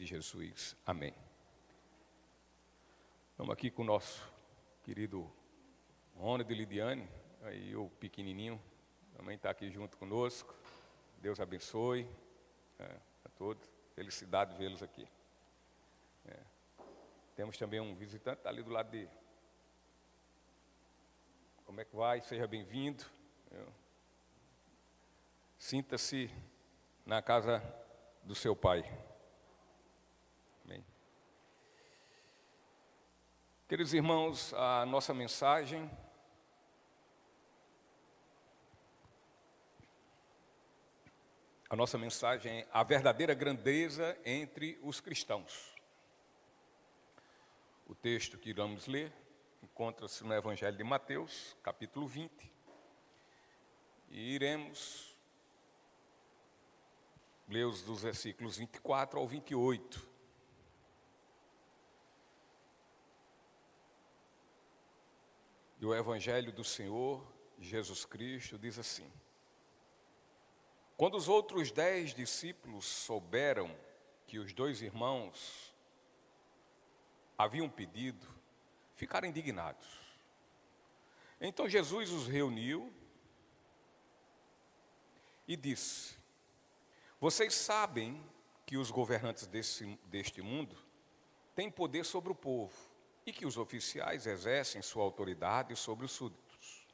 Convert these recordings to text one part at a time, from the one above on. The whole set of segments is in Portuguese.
de Jesus. Amém. Estamos aqui com o nosso querido Rony de Lidiane, aí o pequenininho, também está aqui junto conosco. Deus abençoe a todos. Felicidade vê-los aqui. Temos também um visitante, está ali do lado de... Como é que vai? Seja bem-vindo. Sinta-se na casa do seu pai. Amém. Queridos irmãos, a nossa mensagem é a verdadeira grandeza entre os cristãos. O texto que iremos ler encontra-se no Evangelho de Mateus, capítulo 20, e iremos ler dos versículos 24 ao 28. E o Evangelho do Senhor Jesus Cristo diz assim: Quando os outros 10 discípulos souberam que os 2 irmãos haviam pedido, ficaram indignados. Então Jesus os reuniu e disse: Vocês sabem que os governantes deste mundo têm poder sobre o povo e que os oficiais exercem sua autoridade sobre os súditos.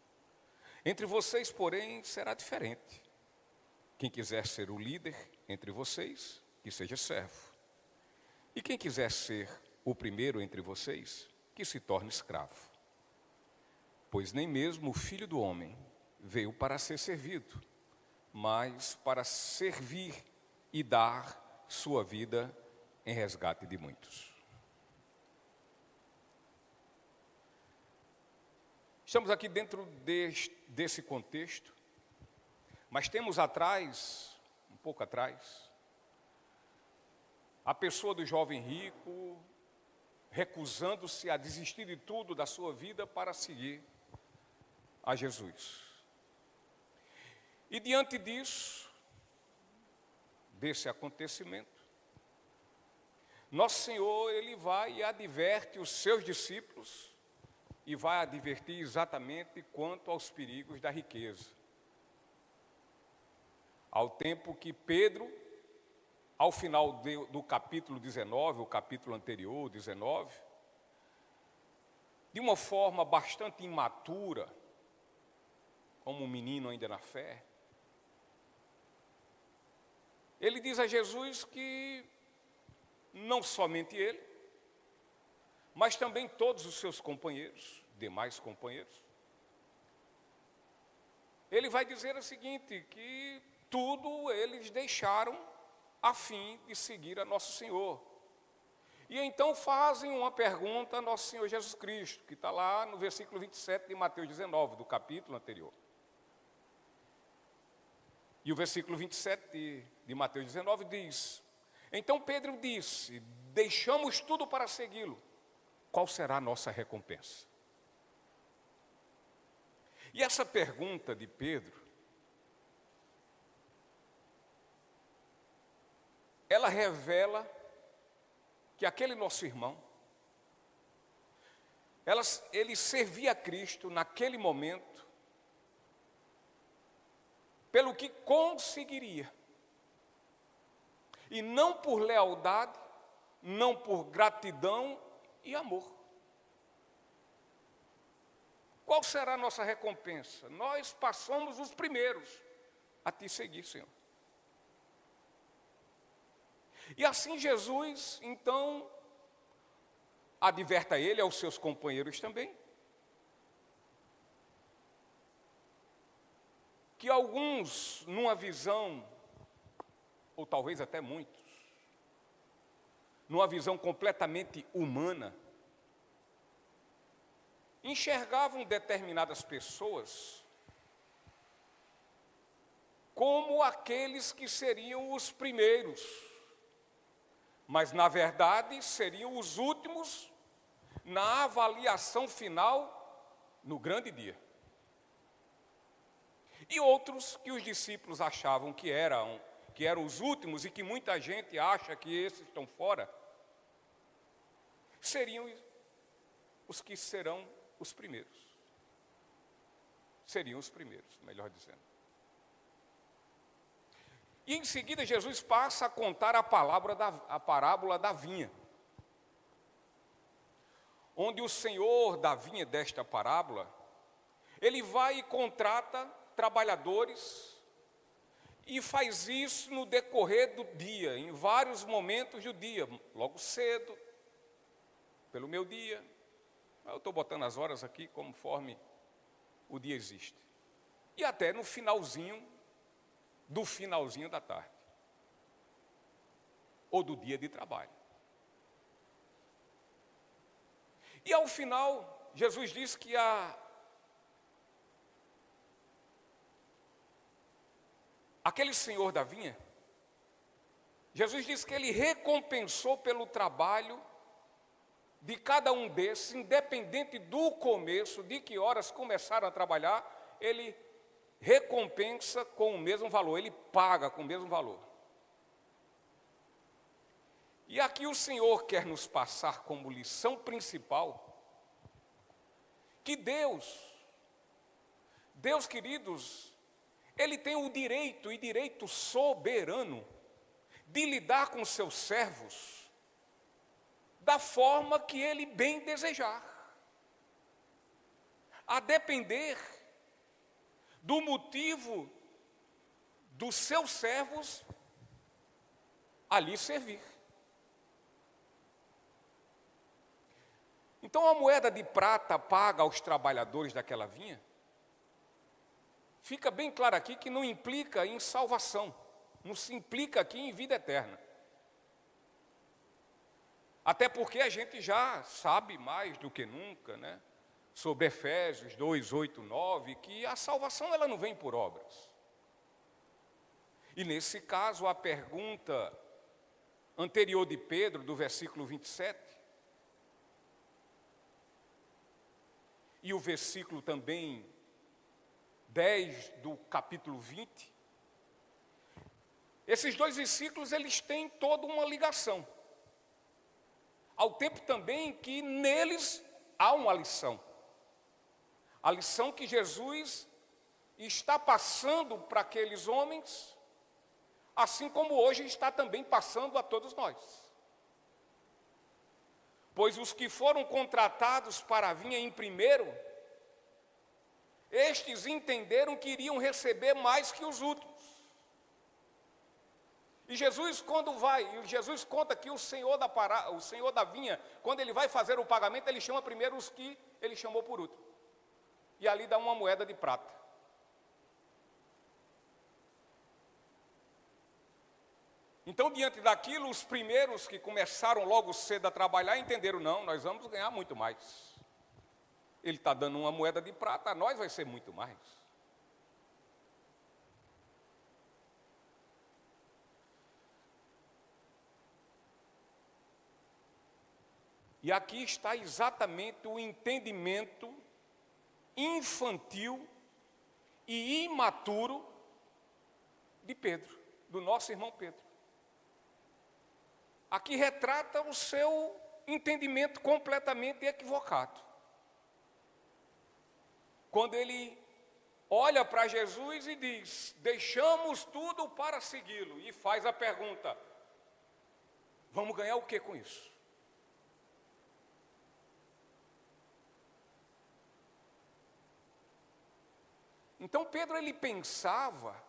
Entre vocês, porém, será diferente. Quem quiser ser o líder entre vocês, que seja servo. E quem quiser ser o primeiro entre vocês, que se torne escravo. Pois nem mesmo o Filho do Homem veio para ser servido, mas para servir e dar sua vida em resgate de muitos. Estamos aqui dentro desse contexto, mas temos atrás, um pouco atrás, a pessoa do jovem rico recusando-se a desistir de tudo da sua vida para seguir a Jesus. E diante disso, desse acontecimento, nosso Senhor, Ele vai e adverte os seus discípulos e vai advertir exatamente quanto aos perigos da riqueza. Ao tempo que Pedro, ao final do capítulo 19, o capítulo anterior, 19, de uma forma bastante imatura, como um menino ainda na fé, ele diz a Jesus que não somente ele, mas também todos os seus companheiros, demais companheiros, ele vai dizer o seguinte, que tudo eles deixaram a fim de seguir a Nosso Senhor. E então fazem uma pergunta a Nosso Senhor Jesus Cristo, que está lá no versículo 27 de Mateus 19, do capítulo anterior. E o versículo 27 de Mateus 19 diz: Então Pedro disse: Deixamos tudo para segui-lo. Qual será a nossa recompensa? E essa pergunta de Pedro, ela revela que aquele nosso irmão, ele servia a Cristo naquele momento, pelo que conseguiria, e não por lealdade, não por gratidão e amor. Qual será a nossa recompensa? Nós passamos os primeiros a te seguir, Senhor. E assim Jesus, então, adverta ele, aos seus companheiros também, que alguns, numa visão, ou talvez até muitos, numa visão completamente humana, enxergavam determinadas pessoas como aqueles que seriam os primeiros, mas na verdade seriam os últimos na avaliação final no grande dia. E outros que os discípulos achavam que que eram os últimos e que muita gente acha que esses estão fora, seriam os que serão os primeiros. Seriam os primeiros, melhor dizendo. E em seguida Jesus passa a contar a parábola da vinha, onde o senhor da vinha desta parábola, ele vai e contrata trabalhadores e faz isso no decorrer do dia, em vários momentos do dia, logo cedo, pelo meu dia. Eu estou botando as horas aqui conforme o dia existe. E até no finalzinho da tarde. Ou do dia de trabalho. E ao final, Jesus diz que aquele senhor da vinha, Jesus diz que ele recompensou pelo trabalho de cada um desses, independente do começo, de que horas começaram a trabalhar, ele recompensa com o mesmo valor, ele paga com o mesmo valor. E aqui o Senhor quer nos passar como lição principal que Deus, queridos, Ele tem o direito, e direito soberano, de lidar com seus servos da forma que Ele bem desejar, a depender do motivo dos seus servos ali servir. Então a moeda de prata paga aos trabalhadores daquela vinha, fica bem claro aqui que não implica em salvação, não se implica aqui em vida eterna. Até porque a gente já sabe mais do que nunca, né, sobre Efésios 2, 8, 9, que a salvação ela não vem por obras. E nesse caso a pergunta anterior de Pedro, do versículo 27, e o versículo também 10 do capítulo 20, esses dois versículos eles têm toda uma ligação, ao tempo também que neles há uma lição, a lição que Jesus está passando para aqueles homens, assim como hoje está também passando a todos nós. Pois os que foram contratados para a vinha em primeiro, estes entenderam que iriam receber mais que os últimos. E Jesus, Jesus conta que o senhor da vinha, quando ele vai fazer o pagamento, ele chama primeiro os que ele chamou por último. E ali dá uma moeda de prata. Então, diante daquilo, os primeiros que começaram logo cedo a trabalhar entenderam, não, nós vamos ganhar muito mais. Ele está dando uma moeda de prata, a nós vai ser muito mais. E aqui está exatamente o entendimento infantil e imaturo de Pedro, do nosso irmão Pedro. Aqui retrata o seu entendimento completamente equivocado. Quando ele olha para Jesus e diz, deixamos tudo para segui-lo, e faz a pergunta, vamos ganhar o que com isso? Então Pedro ele pensava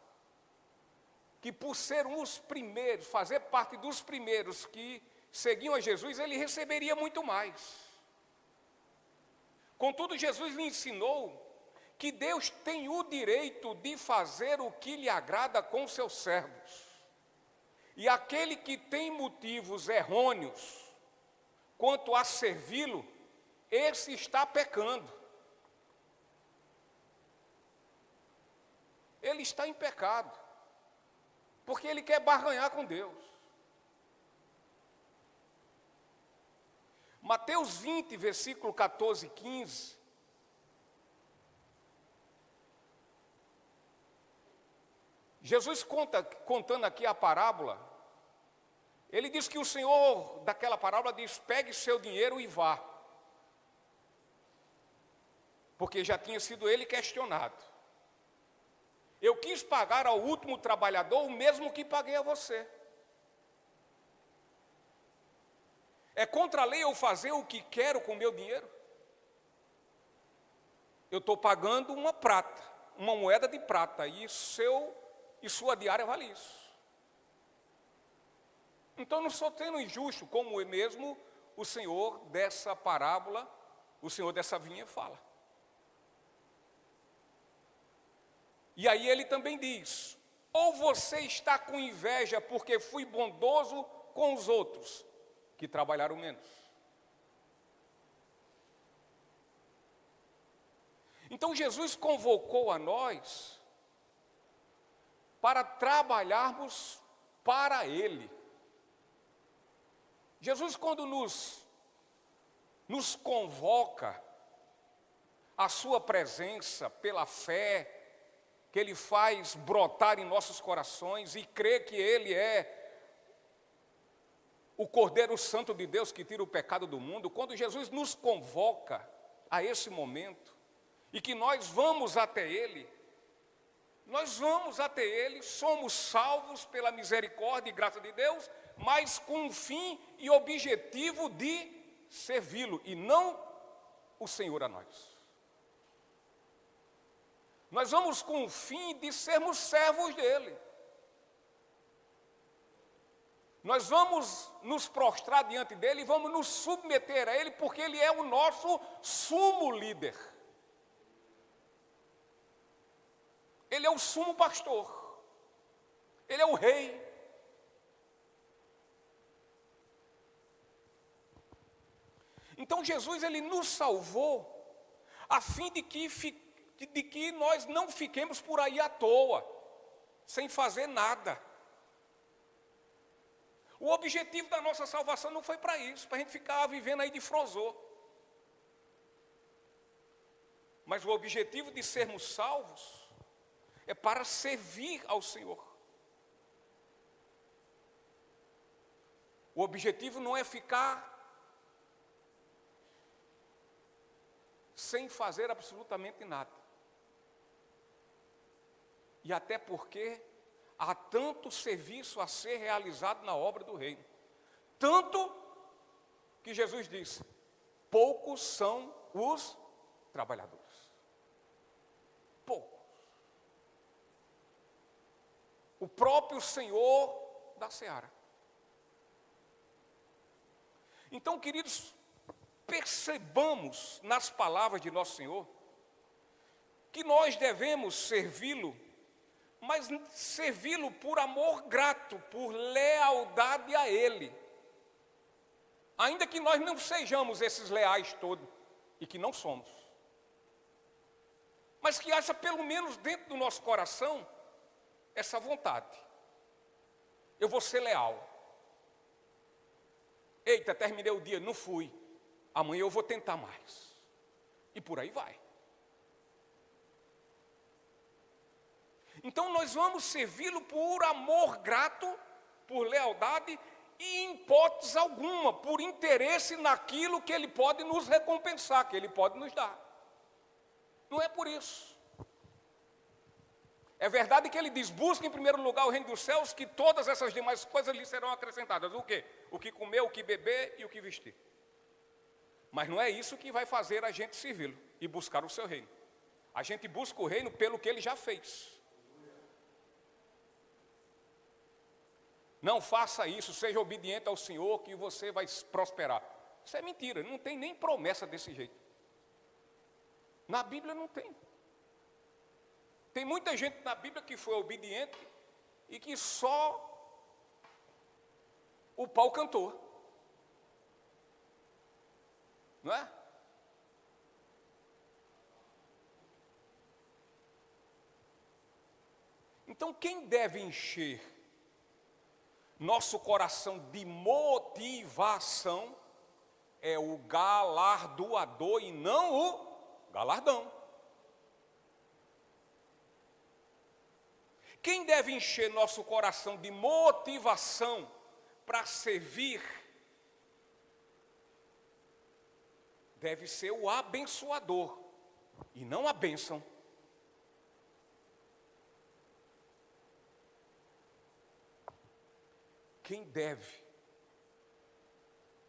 que por ser os primeiros, fazer parte dos primeiros que seguiam a Jesus, ele receberia muito mais. Contudo, Jesus lhe ensinou que Deus tem o direito de fazer o que lhe agrada com seus servos. E aquele que tem motivos errôneos quanto a servi-lo, esse está pecando. Ele está em pecado, porque ele quer barganhar com Deus. Mateus 20, versículo 14 e 15, Jesus contando aqui a parábola, ele diz que o Senhor daquela parábola diz: pegue seu dinheiro e vá. Porque já tinha sido ele questionado. Eu quis pagar ao último trabalhador o mesmo que paguei a você. É contra a lei eu fazer o que quero com o meu dinheiro? Eu estou pagando uma prata, uma moeda de prata, e sua diária vale isso. Então não sou sendo injusto, como mesmo o Senhor dessa parábola, o Senhor dessa vinha fala. E aí ele também diz: ou você está com inveja porque fui bondoso com os outros, que trabalharam menos. Então Jesus convocou a nós para trabalharmos para Ele. Jesus, quando nos convoca à sua presença pela fé, que Ele faz brotar em nossos corações e crê que Ele é o Cordeiro Santo de Deus que tira o pecado do mundo, quando Jesus nos convoca a esse momento, e que nós vamos até Ele, somos salvos pela misericórdia e graça de Deus, mas com um fim e objetivo de servi-lo, e não o Senhor a nós. Nós vamos com o fim de sermos servos dEle. Nós vamos nos prostrar diante dEle e vamos nos submeter a Ele, porque Ele é o nosso sumo líder. Ele é o sumo pastor. Ele é o rei. Então Jesus, Ele nos salvou a fim de que nós não fiquemos por aí à toa, sem fazer nada. O objetivo da nossa salvação não foi para isso, para a gente ficar vivendo aí de frozô. Mas o objetivo de sermos salvos é para servir ao Senhor. O objetivo não é ficar sem fazer absolutamente nada. E até porque há tanto serviço a ser realizado na obra do reino. Tanto que Jesus disse: poucos são os trabalhadores. Poucos. O próprio Senhor da seara. Então, queridos, percebamos nas palavras de nosso Senhor que nós devemos servi-lo, mas servi-lo por amor grato, por lealdade a Ele. Ainda que nós não sejamos esses leais todos, e que não somos. Mas que haja pelo menos dentro do nosso coração essa vontade. Eu vou ser leal. Eita, terminei o dia, não fui. Amanhã eu vou tentar mais. E por aí vai. Então nós vamos servi-lo por amor grato, por lealdade e em hipótese alguma, por interesse naquilo que Ele pode nos recompensar, que Ele pode nos dar. Não é por isso. É verdade que Ele diz: busque em primeiro lugar o reino dos céus, que todas essas demais coisas lhe serão acrescentadas. O quê? O que comer, o que beber e o que vestir. Mas não é isso que vai fazer a gente servi-lo e buscar o seu reino. A gente busca o reino pelo que Ele já fez. Não faça isso, seja obediente ao Senhor que você vai prosperar. Isso é mentira, não tem nem promessa desse jeito. Na Bíblia não tem. Tem muita gente na Bíblia que foi obediente e que só o pau cantou. Não é? Então quem deve encher nosso coração de motivação é o galardoador e não o galardão. Quem deve encher nosso coração de motivação para servir deve ser o abençoador e não a bênção. Quem deve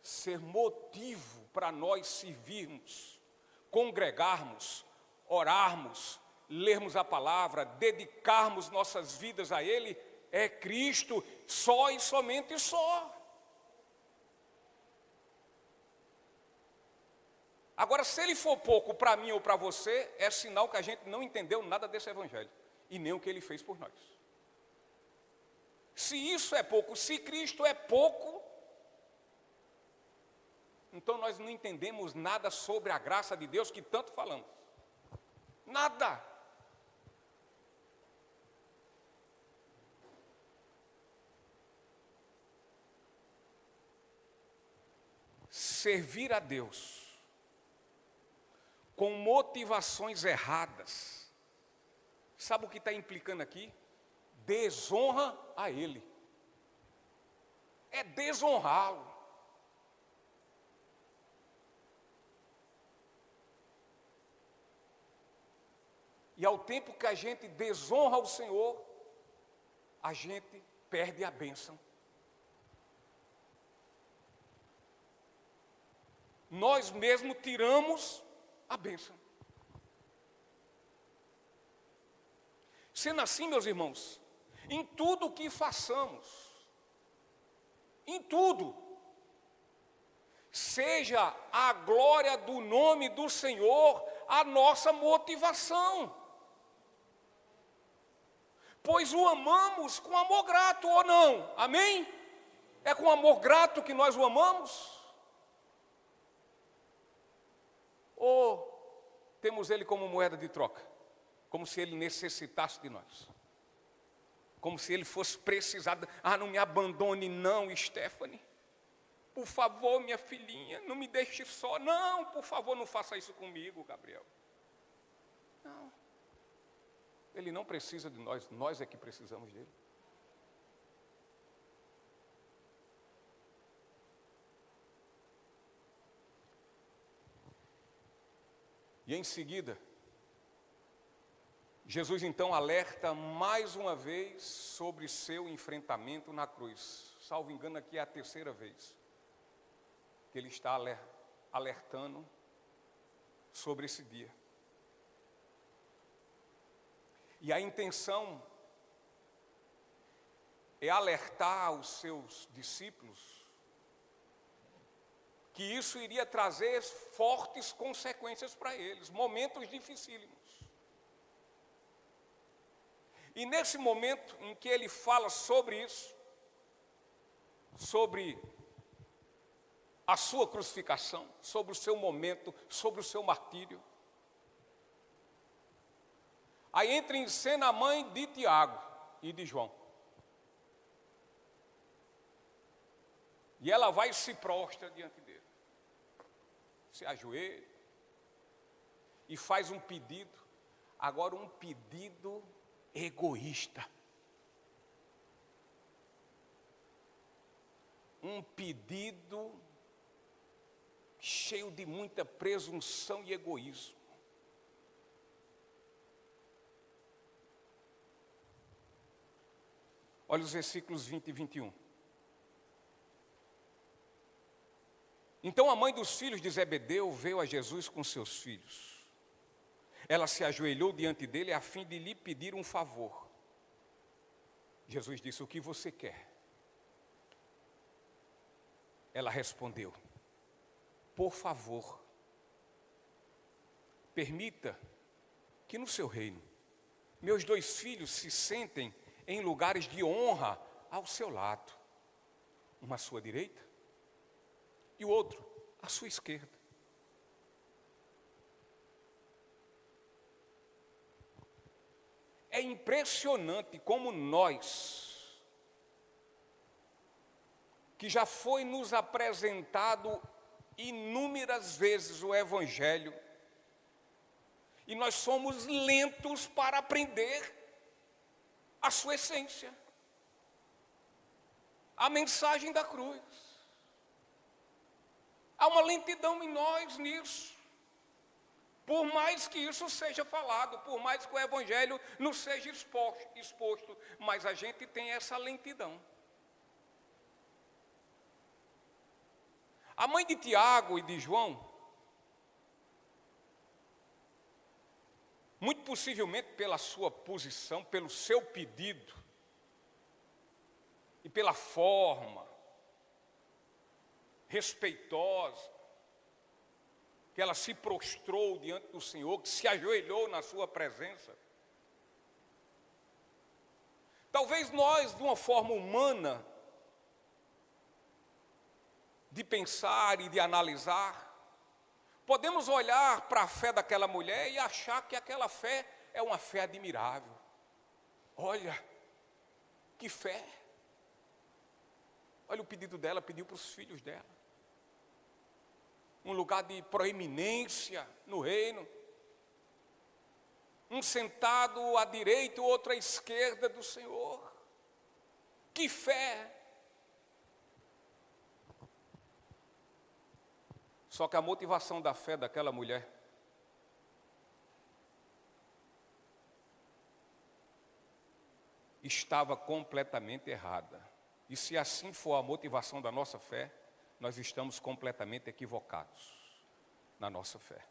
ser motivo para nós servirmos, congregarmos, orarmos, lermos a palavra, dedicarmos nossas vidas a Ele, é Cristo, só e somente só. Agora, se Ele for pouco para mim ou para você, é sinal que a gente não entendeu nada desse Evangelho, e nem o que Ele fez por nós. Se isso é pouco, se Cristo é pouco, então nós não entendemos nada sobre a graça de Deus que tanto falamos. Nada. Servir a Deus com motivações erradas, sabe o que está implicando aqui? Desonra a Ele. É desonrá-lo. E ao tempo que a gente desonra o Senhor, a gente perde a bênção. Nós mesmos tiramos a bênção. Sendo assim, meus irmãos, em tudo o que façamos, em tudo, seja a glória do nome do Senhor a nossa motivação. Pois o amamos com amor grato ou não, amém? É com amor grato que nós o amamos? Ou temos Ele como moeda de troca? Como se Ele necessitasse de nós? Como se Ele fosse precisado. Não me abandone não, Stephanie. Por favor, minha filhinha, não me deixe só. Não, por favor, não faça isso comigo, Gabriel. Não. Ele não precisa de nós, nós é que precisamos dele. E em seguida, Jesus então alerta mais uma vez sobre seu enfrentamento na cruz. Salvo engano, aqui é a terceira vez que ele está alertando sobre esse dia. E a intenção é alertar os seus discípulos que isso iria trazer fortes consequências para eles, momentos dificílimos. E nesse momento em que ele fala sobre isso, sobre a sua crucificação, sobre o seu momento, sobre o seu martírio, aí entra em cena a mãe de Tiago e de João. E ela vai e se prostra diante dele. Se ajoelha e faz um pedido, agora um pedido egoísta. Um pedido cheio de muita presunção e egoísmo. Olha os versículos 20 e 21. Então a mãe dos filhos de Zebedeu veio a Jesus com seus filhos. Ela se ajoelhou diante dele a fim de lhe pedir um favor. Jesus disse: o que você quer? Ela respondeu: por favor, permita que no seu reino meus 2 filhos se sentem em lugares de honra ao seu lado, um à sua direita e o outro à sua esquerda. É impressionante como nós, que já foi nos apresentado inúmeras vezes o Evangelho, e nós somos lentos para aprender. a sua essência, a mensagem da cruz. Há uma lentidão em nós nisso. Por mais que isso seja falado, por mais que o Evangelho não seja exposto, mas a gente tem essa lentidão. A mãe de Tiago e de João, muito possivelmente pela sua posição, pelo seu pedido, e pela forma respeitosa, que ela se prostrou diante do Senhor, que se ajoelhou na sua presença. Talvez nós, de uma forma humana, de pensar e de analisar, podemos olhar para a fé daquela mulher e achar que aquela fé é uma fé admirável. Olha, que fé! Olha o pedido dela, pediu para os filhos dela. Um lugar de proeminência no reino. Um sentado à direita, o outro à esquerda do Senhor. Que fé! Só que a motivação da fé daquela mulher estava completamente errada. E se assim for a motivação da nossa fé, nós estamos completamente equivocados na nossa fé.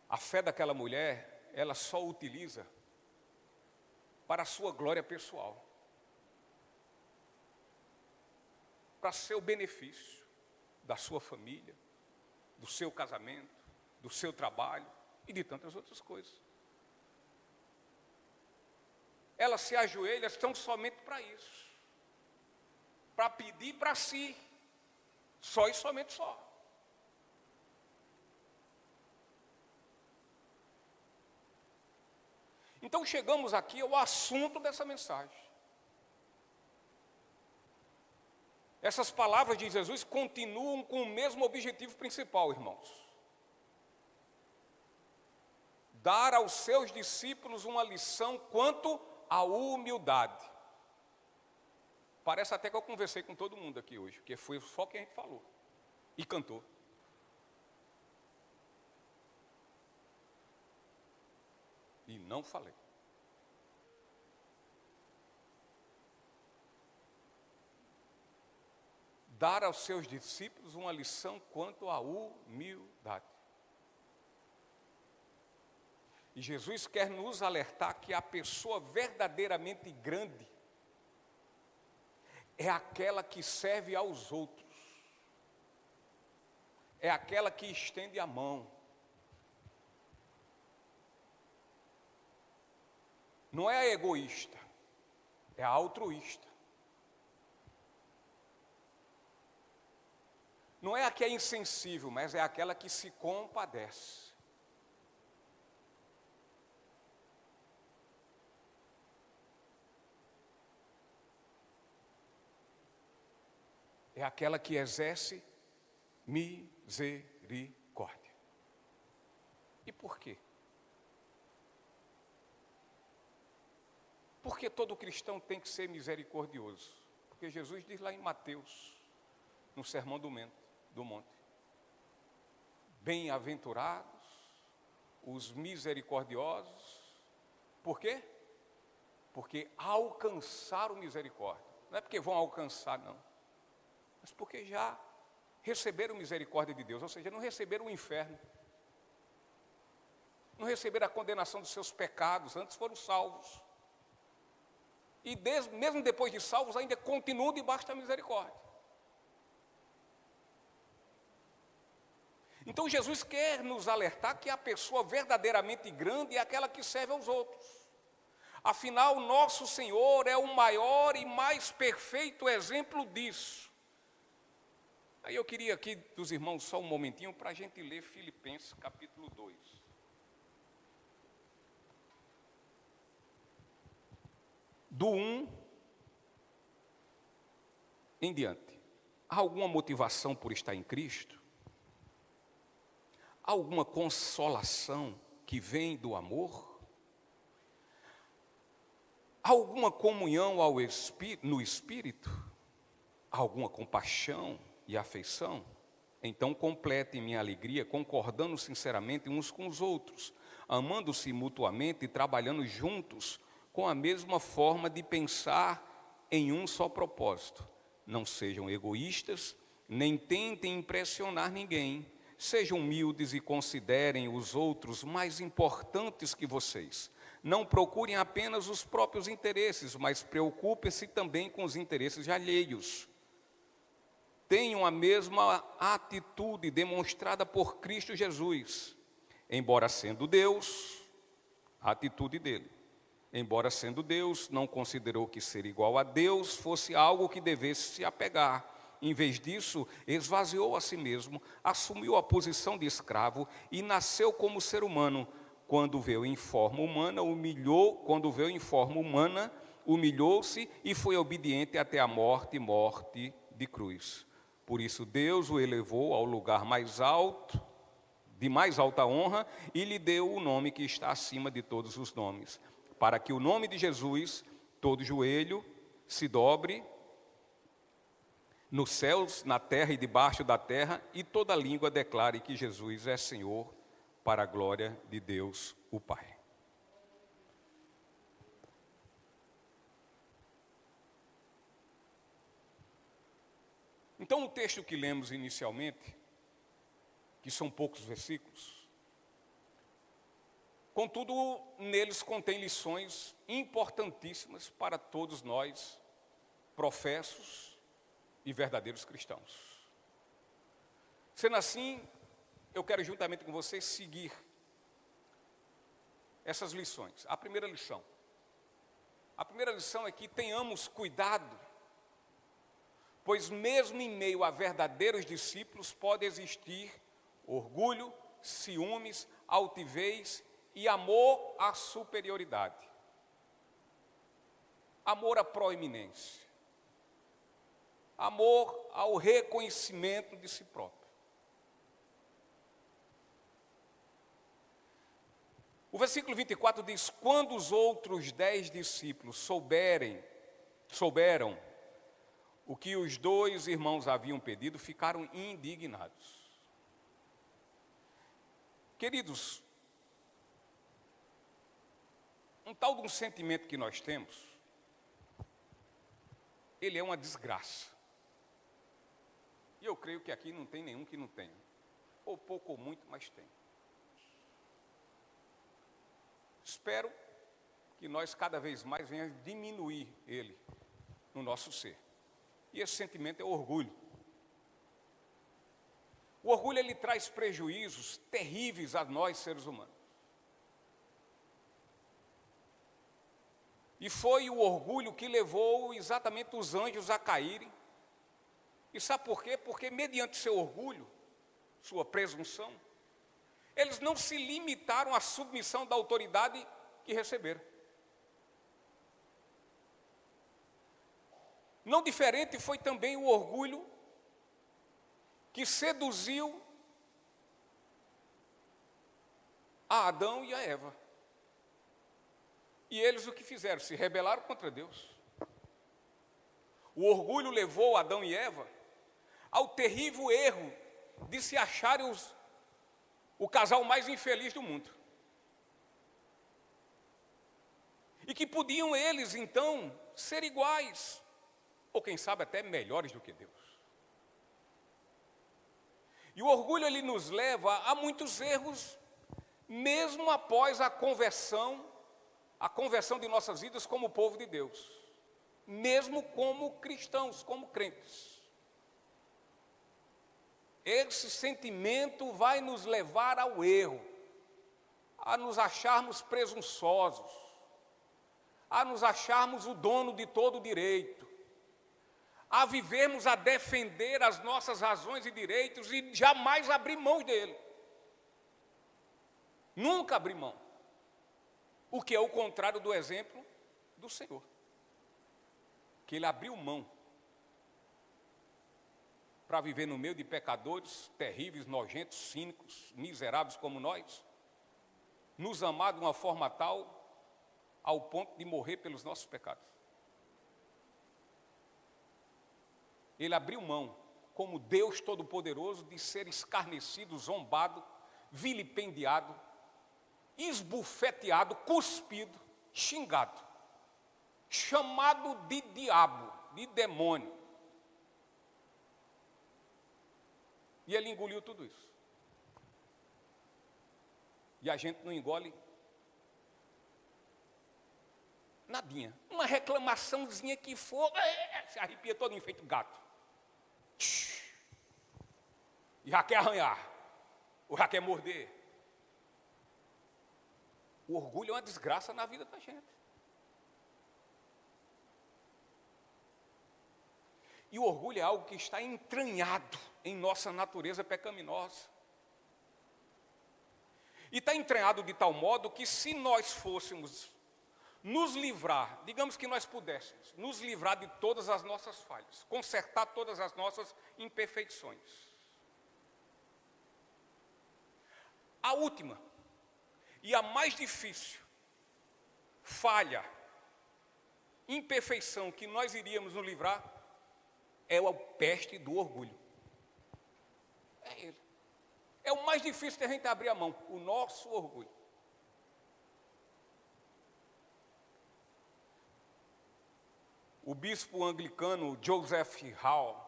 A fé daquela mulher, ela só utiliza para a sua glória pessoal, para seu benefício, da sua família, do seu casamento, do seu trabalho e de tantas outras coisas. Ela se ajoelha tão somente para isso, para pedir para si, só e somente só. Então chegamos aqui ao assunto dessa mensagem. Essas palavras de Jesus continuam com o mesmo objetivo principal, irmãos. Dar aos seus discípulos uma lição quanto à humildade. Parece até que eu conversei com todo mundo aqui hoje, porque foi só quem a gente falou e cantou. E não falei. Dar aos seus discípulos uma lição quanto à humildade. E Jesus quer nos alertar que a pessoa verdadeiramente grande é aquela que serve aos outros, é aquela que estende a mão. Não é a egoísta, é a altruísta. Não é a que é insensível, mas é aquela que se compadece. É aquela que exerce misericórdia. E por quê? Porque todo cristão tem que ser misericordioso. Porque Jesus diz lá em Mateus, no Sermão do Monte, bem-aventurados os misericordiosos. Por quê? Porque alcançaram misericórdia. Não é porque vão alcançar, não. Mas porque já receberam misericórdia de Deus, ou seja, não receberam o inferno, não receberam a condenação dos seus pecados, antes foram salvos. E mesmo depois de salvos, ainda continuam debaixo da misericórdia. Então Jesus quer nos alertar que a pessoa verdadeiramente grande é aquela que serve aos outros. Afinal, nosso Senhor é o maior e mais perfeito exemplo disso. Aí eu queria aqui dos irmãos só um momentinho para a gente ler Filipenses capítulo 2. Do 1 em diante. Há alguma motivação por estar em Cristo? Há alguma consolação que vem do amor? Alguma comunhão no Espírito? Alguma compaixão e afeição? Então completem minha alegria, concordando sinceramente uns com os outros, amando-se mutuamente e trabalhando juntos com a mesma forma de pensar em um só propósito. Não sejam egoístas, nem tentem impressionar ninguém. Sejam humildes e considerem os outros mais importantes que vocês. Não procurem apenas os próprios interesses, mas preocupem-se também com os interesses alheios. Tenham a mesma atitude demonstrada por Cristo Jesus. Embora sendo Deus, a atitude dele. Embora sendo Deus, não considerou que ser igual a Deus fosse algo que devesse se apegar. Em vez disso, esvaziou a si mesmo, assumiu a posição de escravo e nasceu como ser humano. Quando veio em forma humana, humilhou-se e foi obediente até a morte de cruz. Por isso Deus o elevou ao lugar mais alto, de mais alta honra, e lhe deu o nome que está acima de todos os nomes, para que o nome de Jesus, todo joelho se dobre, nos céus, na terra e debaixo da terra, e toda língua declare que Jesus é Senhor, para a glória de Deus, o Pai. Então, o texto que lemos inicialmente, que são poucos versículos, contudo, neles contém lições importantíssimas para todos nós, professos e verdadeiros cristãos. Sendo assim, eu quero juntamente com vocês seguir essas lições. A primeira lição é que tenhamos cuidado, pois mesmo em meio a verdadeiros discípulos pode existir orgulho, ciúmes, altivez e amor à superioridade, amor à proeminência, amor ao reconhecimento de si próprio. O versículo 24 diz: quando os outros 10 discípulos souberam o que os 2 irmãos haviam pedido, ficaram indignados. Queridos, um tal de um sentimento que nós temos, ele é uma desgraça. E eu creio que aqui não tem nenhum que não tenha. Ou pouco ou muito, mas tem. Espero que nós cada vez mais venhamos diminuir ele no nosso ser. E esse sentimento é o orgulho. O orgulho, ele traz prejuízos terríveis a nós, seres humanos. E foi o orgulho que levou exatamente os anjos a caírem. E sabe por quê? Porque mediante seu orgulho, sua presunção, eles não se limitaram à submissão da autoridade que receberam. Não diferente foi também o orgulho que seduziu a Adão e a Eva. E eles o que fizeram? Se rebelaram contra Deus. O orgulho levou Adão e Eva ao terrível erro de se acharem o casal mais infeliz do mundo. E que podiam eles, então, ser iguais, ou quem sabe até melhores do que Deus. E o orgulho, ele nos leva a muitos erros, mesmo após a conversão de nossas vidas como povo de Deus, mesmo como cristãos, como crentes. Esse sentimento vai nos levar ao erro, a nos acharmos presunçosos, a nos acharmos o dono de todo o direito, a vivermos a defender as nossas razões e direitos e jamais abrir mão dele. Nunca abrir mão. O que é o contrário do exemplo do Senhor, que ele abriu mão para viver no meio de pecadores terríveis, nojentos, cínicos, miseráveis como nós, nos amar de uma forma tal ao ponto de morrer pelos nossos pecados. Ele abriu mão, como Deus Todo-Poderoso, de ser escarnecido, zombado, vilipendiado, esbufeteado, cuspido, xingado, chamado de diabo, de demônio. E ele engoliu tudo isso. E a gente não engole nadinha. Uma reclamaçãozinha que for, se arrepia todo feito gato. E já quer arranhar, ou já quer morder. O orgulho é uma desgraça na vida da gente. E o orgulho é algo que está entranhado em nossa natureza pecaminosa. E está entranhado de tal modo que, se nós fôssemos nos livrar, digamos que nós pudéssemos nos livrar de todas as nossas falhas, consertar todas as nossas imperfeições, a última e a mais difícil falha, imperfeição que nós iríamos nos livrar é a peste do orgulho. É ele. É o mais difícil de a gente abrir a mão, o nosso orgulho. O bispo anglicano Joseph Hall,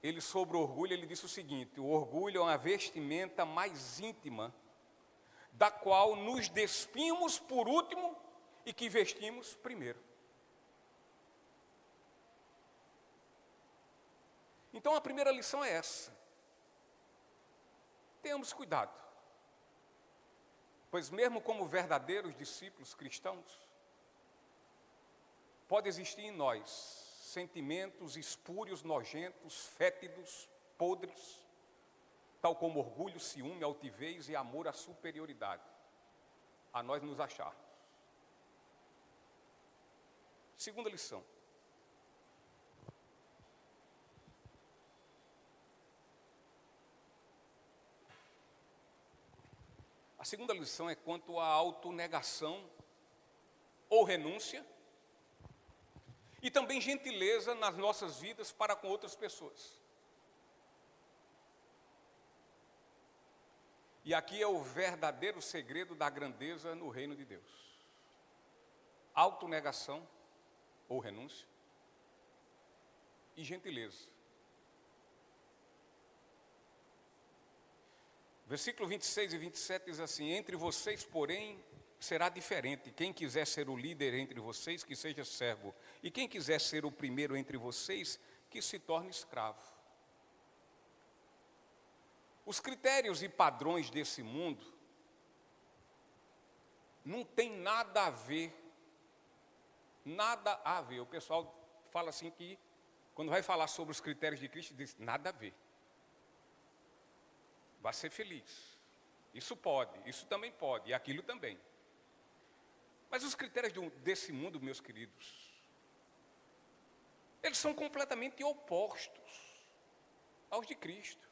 ele sobre o orgulho, ele disse o seguinte: o orgulho é uma vestimenta mais íntima, da qual nos despimos por último e que vestimos primeiro. Então a primeira lição é essa: tenhamos cuidado, pois mesmo como verdadeiros discípulos cristãos, pode existir em nós sentimentos espúrios, nojentos, fétidos, podres, tal como orgulho, ciúme, altivez e amor à superioridade, a nós nos acharmos. Segunda lição: a segunda lição é quanto à autonegação ou renúncia e também gentileza nas nossas vidas para com outras pessoas. E aqui é o verdadeiro segredo da grandeza no reino de Deus. Autonegação ou renúncia e gentileza. Versículo 26 e 27 diz assim: entre vocês, porém, será diferente. Quem quiser ser o líder entre vocês, que seja servo. E quem quiser ser o primeiro entre vocês, que se torne escravo. Os critérios e padrões desse mundo não tem nada a ver. Nada a ver. O pessoal fala assim que, quando vai falar sobre os critérios de Cristo, diz nada a ver. Vai ser feliz. Isso pode, isso também pode, e aquilo também. Mas os critérios desse mundo, meus queridos, eles são completamente opostos aos de Cristo.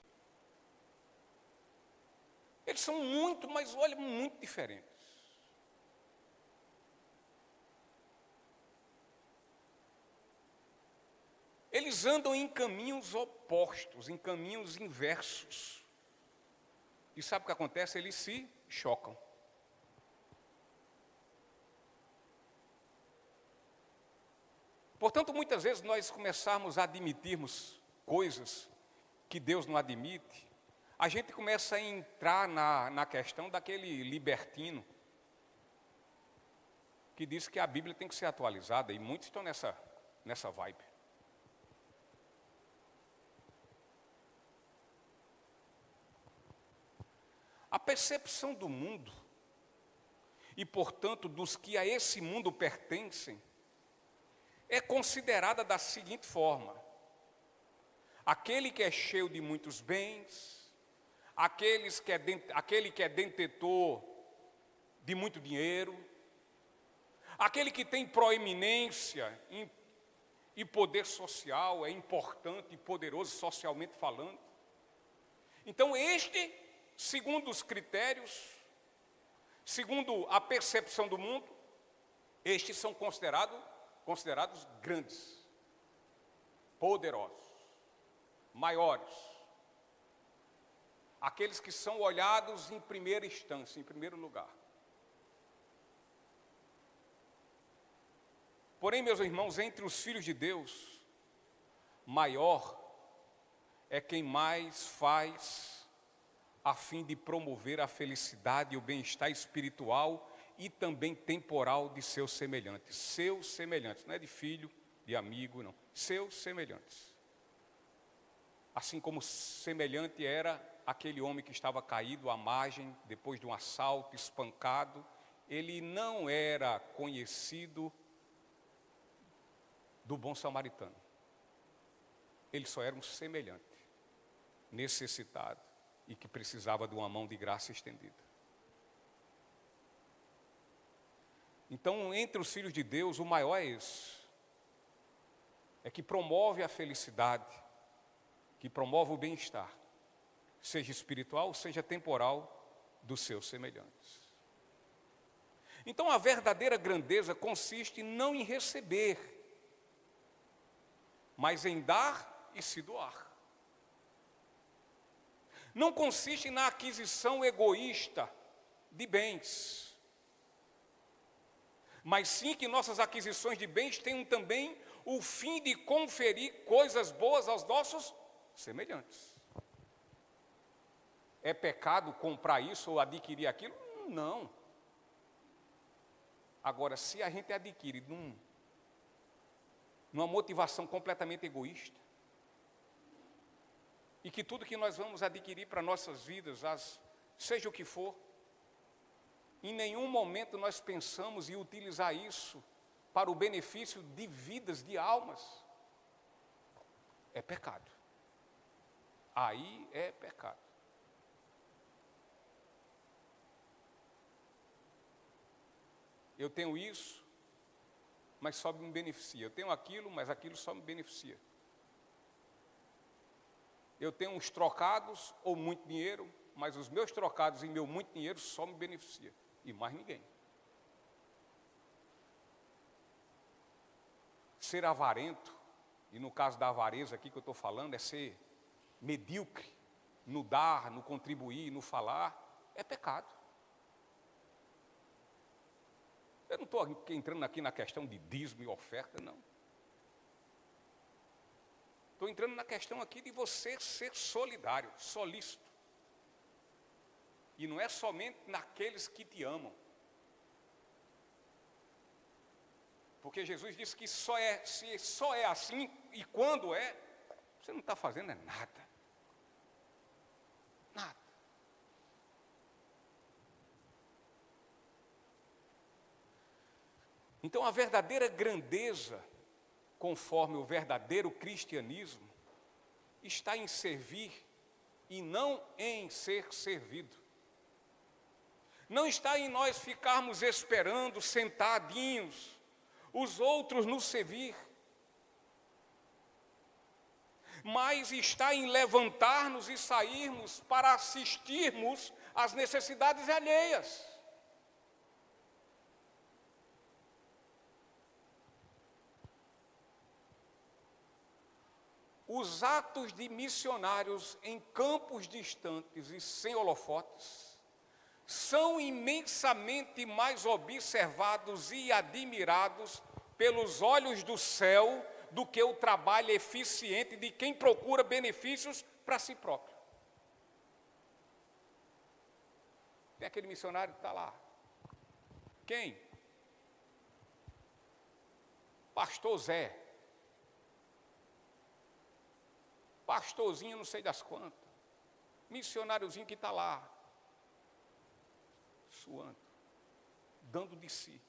Eles são muito, mas olha, muito diferentes. Eles andam em caminhos opostos, em caminhos inversos. E sabe o que acontece? Eles se chocam. Portanto, muitas vezes nós começarmos a admitirmos coisas que Deus não admite, a gente começa a entrar na questão daquele libertino que diz que a Bíblia tem que ser atualizada, e muitos estão nessa vibe. A percepção do mundo, e portanto dos que a esse mundo pertencem, é considerada da seguinte forma: aquele que é cheio de muitos bens, aquele que é detentor de muito dinheiro, aquele que tem proeminência e poder social, é importante e poderoso socialmente falando. Então segundo os critérios, segundo a percepção do mundo, estes são considerados grandes, poderosos, maiores. Aqueles que são olhados em primeira instância, em primeiro lugar. Porém, meus irmãos, entre os filhos de Deus, maior é quem mais faz a fim de promover a felicidade e o bem-estar espiritual e também temporal de seus semelhantes. Seus semelhantes, não é de filho, de amigo, não. Seus semelhantes. Assim como semelhante era aquele homem que estava caído à margem, depois de um assalto, espancado, ele não era conhecido do bom samaritano. Ele só era um semelhante, necessitado e que precisava de uma mão de graça estendida. Então, entre os filhos de Deus, o maior é esse. É que promove a felicidade, que promove o bem-estar, seja espiritual, seja temporal, dos seus semelhantes. Então, a verdadeira grandeza consiste não em receber, mas em dar e se doar. Não consiste na aquisição egoísta de bens, mas sim que nossas aquisições de bens tenham também o fim de conferir coisas boas aos nossos semelhantes. É pecado comprar isso ou adquirir aquilo? Não. Agora, se a gente adquire numa motivação completamente egoísta, e que tudo que nós vamos adquirir para nossas vidas, seja o que for, em nenhum momento nós pensamos em utilizar isso para o benefício de vidas, de almas, é pecado. Aí é pecado. Eu tenho isso, mas só me beneficia. Eu tenho aquilo, mas aquilo só me beneficia. Eu tenho uns trocados ou muito dinheiro, mas os meus trocados e meu muito dinheiro só me beneficia. E mais ninguém. Ser avarento, e no caso da avareza aqui que eu estou falando, é ser medíocre no dar, no contribuir, no falar, é pecado. Eu não estou entrando aqui na questão de dízimo e oferta, não. Estou entrando na questão aqui de você ser solidário, solícito. E não é somente naqueles que te amam. Porque Jesus disse que se só é assim, e quando é, você não está fazendo nada. Nada. Então, a verdadeira grandeza, conforme o verdadeiro cristianismo, está em servir e não em ser servido. Não está em nós ficarmos esperando, sentadinhos, os outros nos servir. Mas está em levantar-nos e sairmos para assistirmos às necessidades alheias. Os atos de missionários em campos distantes e sem holofotes são imensamente mais observados e admirados pelos olhos do céu do que o trabalho eficiente de quem procura benefícios para si próprio. Tem aquele missionário que está lá. Quem? Pastor Zé. Pastorzinho não sei das quantas, missionáriozinho que está lá, suando, dando de si,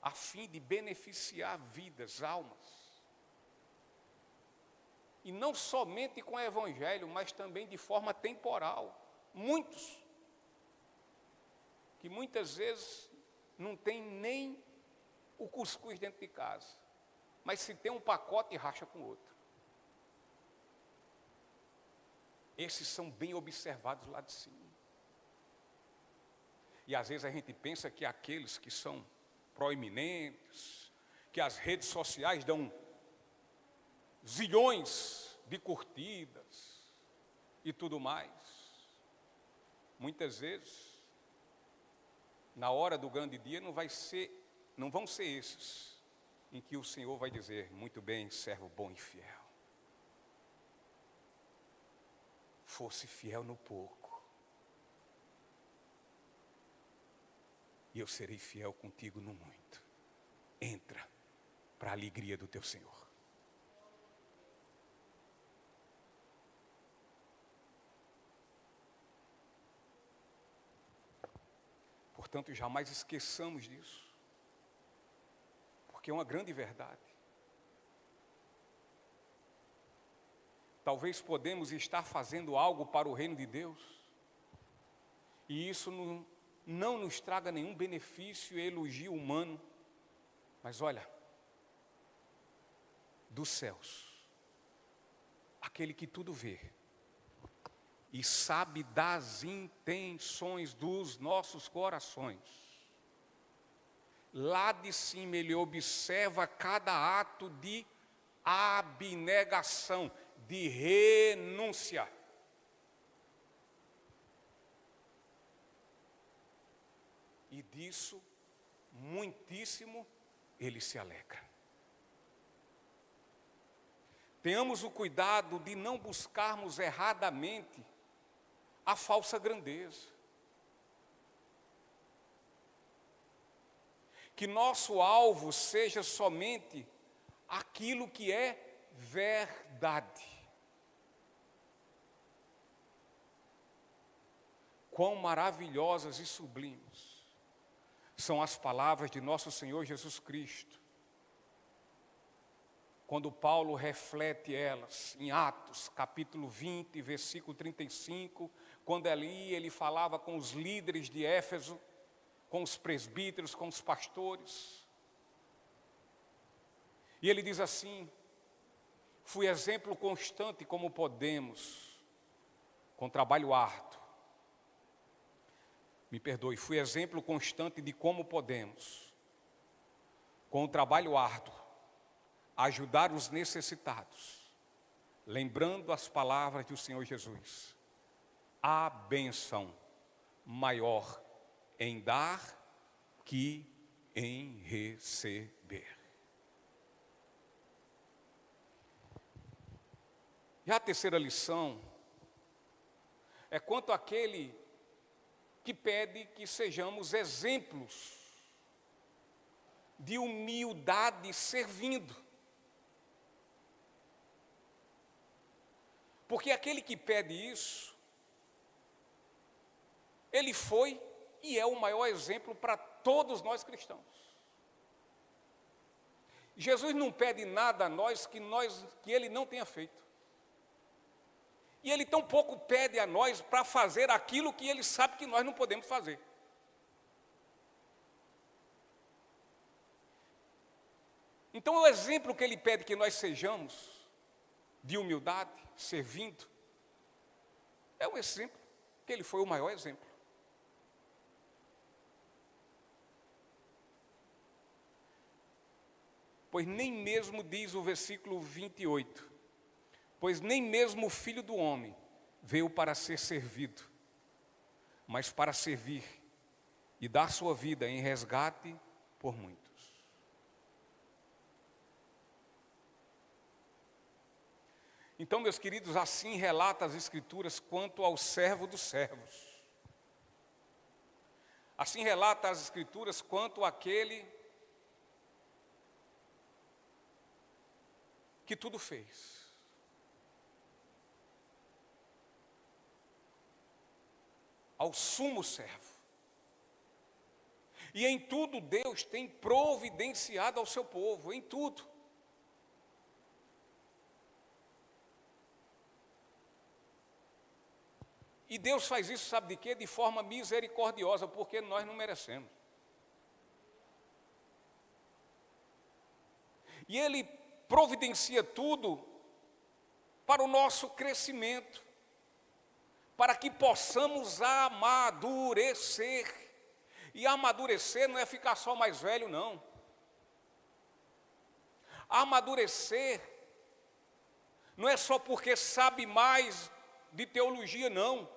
a fim de beneficiar vidas, almas, e não somente com o evangelho, mas também de forma temporal. Muitos, que muitas vezes não tem nem o cuscuz dentro de casa, mas se tem um pacote, racha com o outro. Esses são bem observados lá de cima. E às vezes a gente pensa que aqueles que são proeminentes, que as redes sociais dão zilhões de curtidas e tudo mais, muitas vezes, na hora do grande dia, não vão ser esses em que o Senhor vai dizer: muito bem, servo bom e fiel. Fosse fiel no pouco, e eu serei fiel contigo no muito. Entra para a alegria do teu Senhor. Portanto, jamais esqueçamos disso, porque é uma grande verdade. Talvez podemos estar fazendo algo para o reino de Deus, e isso não nos traga nenhum benefício e elogio humano, mas olha, dos céus, aquele que tudo vê e sabe das intenções dos nossos corações, lá de cima ele observa cada ato de abnegação, de renúncia. E disso, muitíssimo, ele se alegra. Tenhamos o cuidado de não buscarmos erradamente a falsa grandeza. Que nosso alvo seja somente aquilo que é verdade. Quão maravilhosas e sublimes são as palavras de nosso Senhor Jesus Cristo, quando Paulo reflete elas em Atos, capítulo 20, versículo 35, quando ali ele falava com os líderes de Éfeso, com os presbíteros, com os pastores. E ele diz assim: fui exemplo constante como podemos, com trabalho árduo. Me perdoe, fui exemplo constante de como podemos, com o trabalho árduo, ajudar os necessitados, lembrando as palavras do Senhor Jesus: a bênção maior em dar que em receber. E a terceira lição é quanto àquele que pede que sejamos exemplos de humildade servindo. Porque aquele que pede isso, ele foi e é o maior exemplo para todos nós cristãos. Jesus não pede nada a nós que ele não tenha feito. E ele tampouco pede a nós para fazer aquilo que ele sabe que nós não podemos fazer. Então o exemplo que ele pede que nós sejamos, de humildade, servindo, é um exemplo, que ele foi o maior exemplo. Pois nem mesmo, diz o versículo 28, pois nem mesmo o Filho do Homem veio para ser servido, mas para servir e dar sua vida em resgate por muitos. Então, meus queridos, assim relata as Escrituras quanto ao servo dos servos. Assim relata as Escrituras quanto àquele que tudo fez. Ao sumo servo. E em tudo Deus tem providenciado ao seu povo, em tudo. E Deus faz isso, sabe de quê? De forma misericordiosa, porque nós não merecemos. E Ele providencia tudo para o nosso crescimento. para que possamos amadurecer. E amadurecer não é ficar só mais velho, não. Amadurecer não é só porque sabe mais de teologia, não.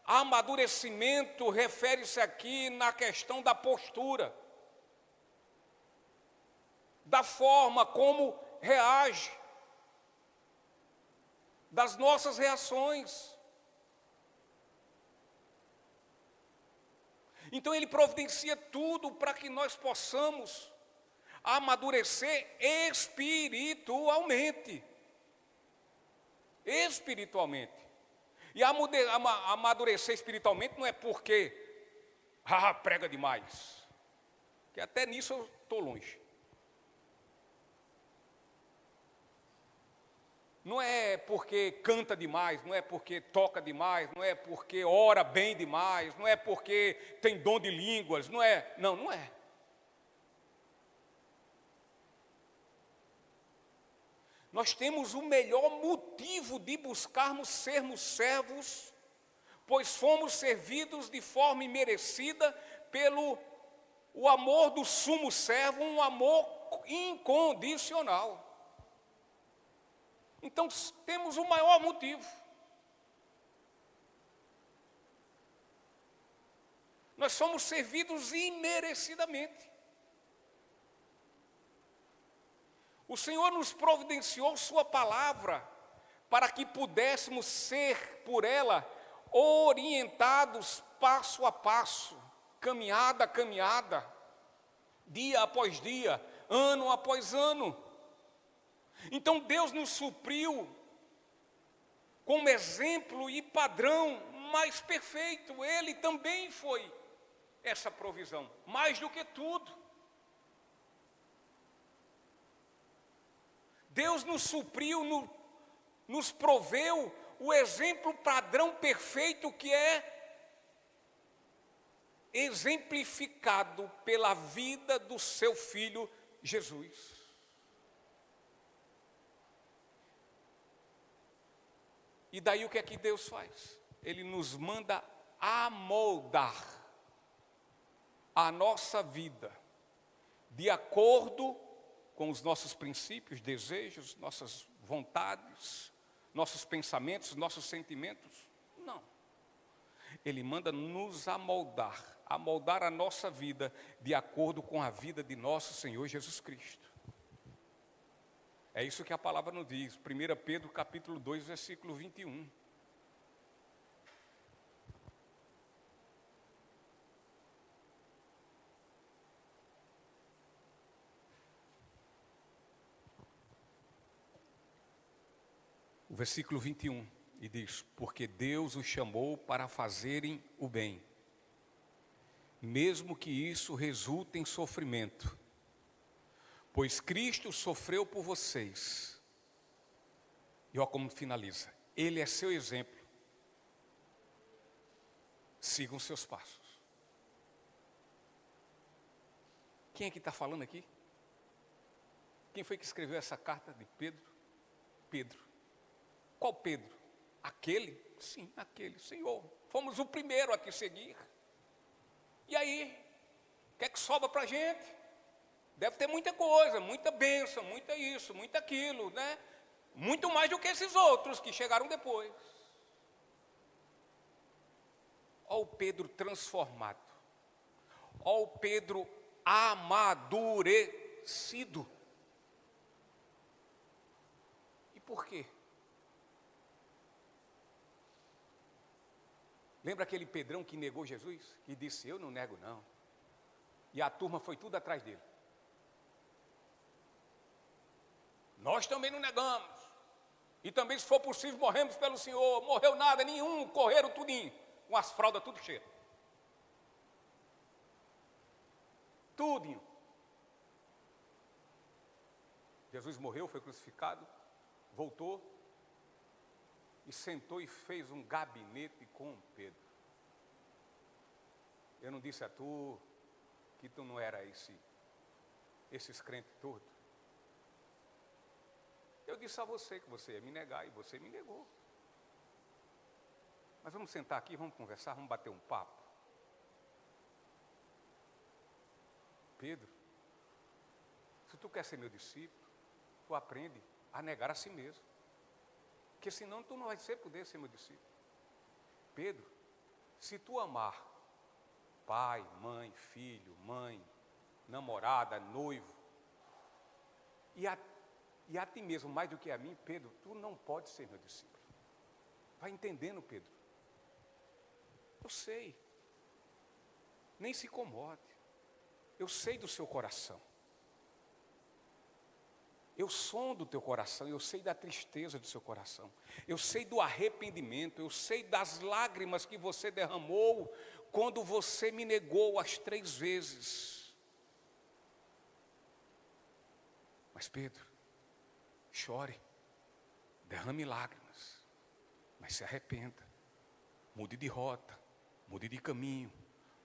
Amadurecimento refere-se aqui na questão da postura, da forma como reage, das nossas reações. Então ele providencia tudo para que nós possamos amadurecer espiritualmente. Espiritualmente. E amadurecer espiritualmente não é porque prega demais, que até nisso eu estou longe. Não é porque canta demais, não é porque toca demais, não é porque ora bem demais, não é porque tem dom de línguas, não é. Nós temos o melhor motivo de buscarmos sermos servos, pois fomos servidos de forma imerecida pelo o amor do sumo servo, um amor incondicional. Então temos o maior motivo. Nós somos servidos imerecidamente. O Senhor nos providenciou sua palavra para que pudéssemos ser por ela orientados passo a passo, caminhada a caminhada, dia após dia, ano após ano. Então Deus nos supriu como exemplo e padrão mais perfeito. Ele também foi essa provisão, mais do que tudo. Deus nos supriu, nos proveu o exemplo padrão perfeito que é exemplificado pela vida do seu Filho Jesus. E daí o que é que Deus faz? Ele nos manda amoldar a nossa vida de acordo com os nossos princípios, desejos, nossas vontades, nossos pensamentos, nossos sentimentos. Não. Ele manda nos amoldar a nossa vida de acordo com a vida de nosso Senhor Jesus Cristo. É isso que a palavra nos diz, 1 Pedro capítulo 2, versículo 21. O versículo 21, e diz: porque Deus os chamou para fazerem o bem, mesmo que isso resulte em sofrimento, pois Cristo sofreu por vocês. E olha como finaliza: Ele é seu exemplo, sigam seus passos. Quem é que está falando aqui? Quem foi que escreveu essa carta de Pedro? Pedro. Qual Pedro? Aquele? Sim, aquele. Senhor, fomos o primeiro a te seguir. E aí, o que é que sobra para a gente? Deve ter muita coisa, muita bênção, muita isso, muito aquilo, né? Muito mais do que esses outros que chegaram depois. Olha o Pedro transformado. Olha o Pedro amadurecido. E por quê? Lembra aquele Pedrão que negou Jesus? Que disse: eu não nego não. E a turma foi tudo atrás dele. Nós também não negamos. E também, se for possível, morremos pelo Senhor. Morreu nada, nenhum, correram tudinho, com as fraldas tudo cheio. Tudinho. Jesus morreu, foi crucificado, voltou e sentou e fez um gabinete com Pedro. Eu não disse a tu que tu não era esses crentes todos? Eu disse a você que você ia me negar e você me negou. Mas vamos sentar aqui, vamos conversar, vamos bater um papo. Pedro, se tu quer ser meu discípulo, tu aprende a negar a si mesmo. Porque senão tu não vai poder ser meu discípulo. Pedro, se tu amar pai, mãe, filho, mãe, namorada, noivo, e a ti mesmo mais do que a mim, Pedro, tu não pode ser meu discípulo. Vai entendendo, Pedro? Eu sei. Nem se incomode. Eu sei do seu coração. Eu sondo o teu coração, eu sei da tristeza do seu coração. Eu sei do arrependimento, eu sei das lágrimas que você derramou quando você me negou as 3 vezes. Mas Pedro, chore, derrame lágrimas, mas se arrependa. Mude de rota, mude de caminho,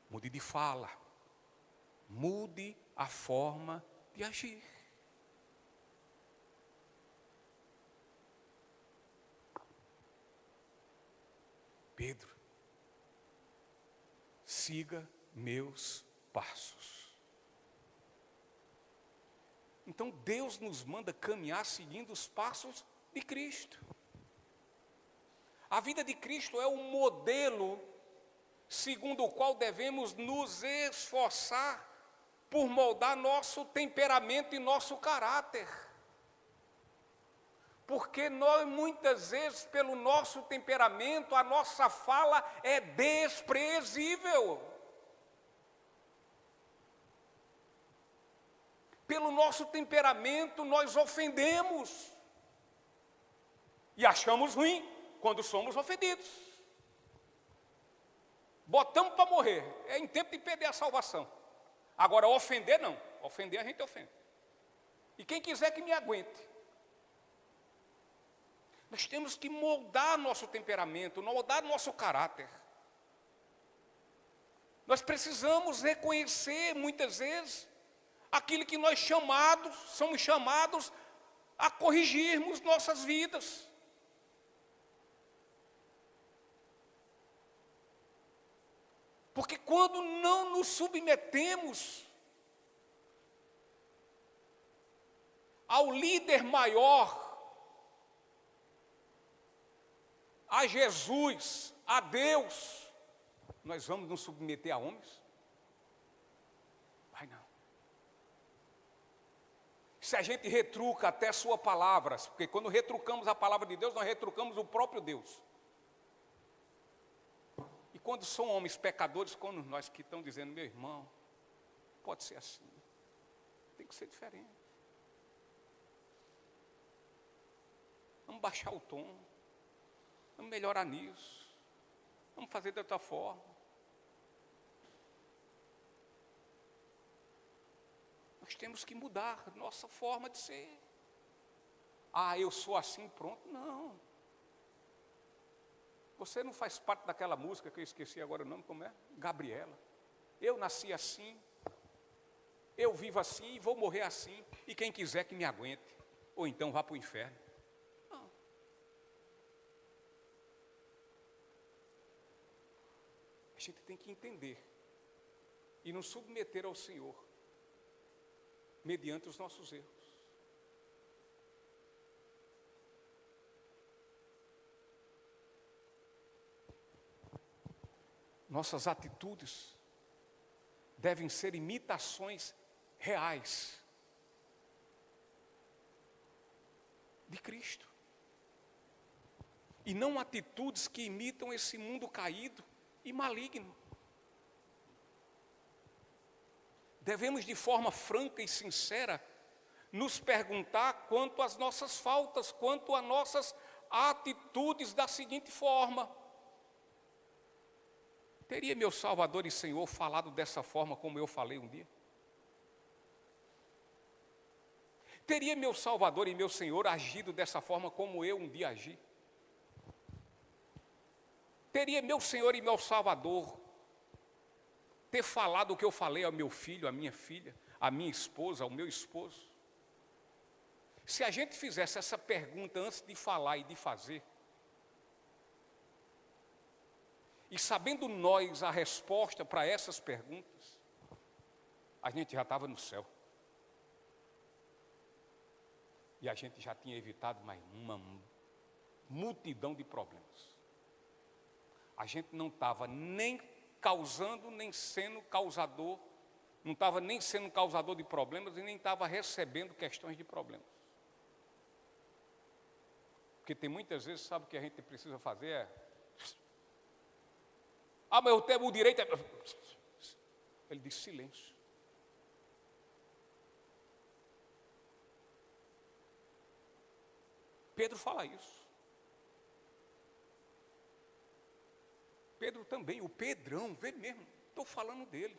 mude de fala. Mude a forma de agir. Pedro, siga meus passos. Então Deus nos manda caminhar seguindo os passos de Cristo. A vida de Cristo é o modelo segundo o qual devemos nos esforçar por moldar nosso temperamento e nosso caráter. Porque nós, muitas vezes, pelo nosso temperamento, a nossa fala é desprezível. Pelo nosso temperamento, nós ofendemos. E achamos ruim quando somos ofendidos. Botamos para morrer, é em tempo de perder a salvação. Agora, ofender não. Ofender a gente ofende. E quem quiser que me aguente. Nós temos que moldar nosso temperamento, moldar nosso caráter. Nós precisamos reconhecer, muitas vezes, aquilo que nós somos chamados a corrigirmos nossas vidas. Porque quando não nos submetemos ao líder maior, a Jesus, a Deus, nós vamos nos submeter a homens? Vai não. Se a gente retruca até sua palavra, porque quando retrucamos a palavra de Deus, nós retrucamos o próprio Deus. E quando são homens pecadores, quando nós que estão dizendo, meu irmão, pode ser assim, tem que ser diferente. Vamos baixar o tom. Vamos melhorar nisso. Vamos fazer de outra forma. Nós temos que mudar nossa forma de ser. Ah, eu sou assim, pronto. Não. Você não faz parte daquela música que eu esqueci agora o nome, como é? Gabriela. Eu nasci assim. Eu vivo assim e vou morrer assim. E quem quiser que me aguente. Ou então vá para o inferno. A gente tem que entender e nos submeter ao Senhor mediante os nossos erros. Nossas atitudes devem ser imitações reais de Cristo e não atitudes que imitam esse mundo caído e maligno. Devemos de forma franca e sincera nos perguntar quanto às nossas faltas, quanto às nossas atitudes da seguinte forma: teria meu Salvador e Senhor falado dessa forma como eu falei um dia? Teria meu Salvador e meu Senhor agido dessa forma como eu um dia agi? Teria meu Senhor e meu Salvador ter falado o que eu falei ao meu filho, à minha filha, à minha esposa, ao meu esposo? Se a gente fizesse essa pergunta antes de falar e de fazer, E sabendo nós a resposta para essas perguntas, a gente já estava no céu. E a gente já tinha evitado mais uma multidão de problemas. A gente não estava nem causando, nem sendo causador, não estava nem sendo causador de problemas e nem estava recebendo questões de problemas. Porque tem muitas vezes, sabe o que a gente precisa fazer é... mas eu tenho o direito... Ele diz silêncio. Pedro fala isso. Pedro também, o Pedrão, vê mesmo, estou falando dele.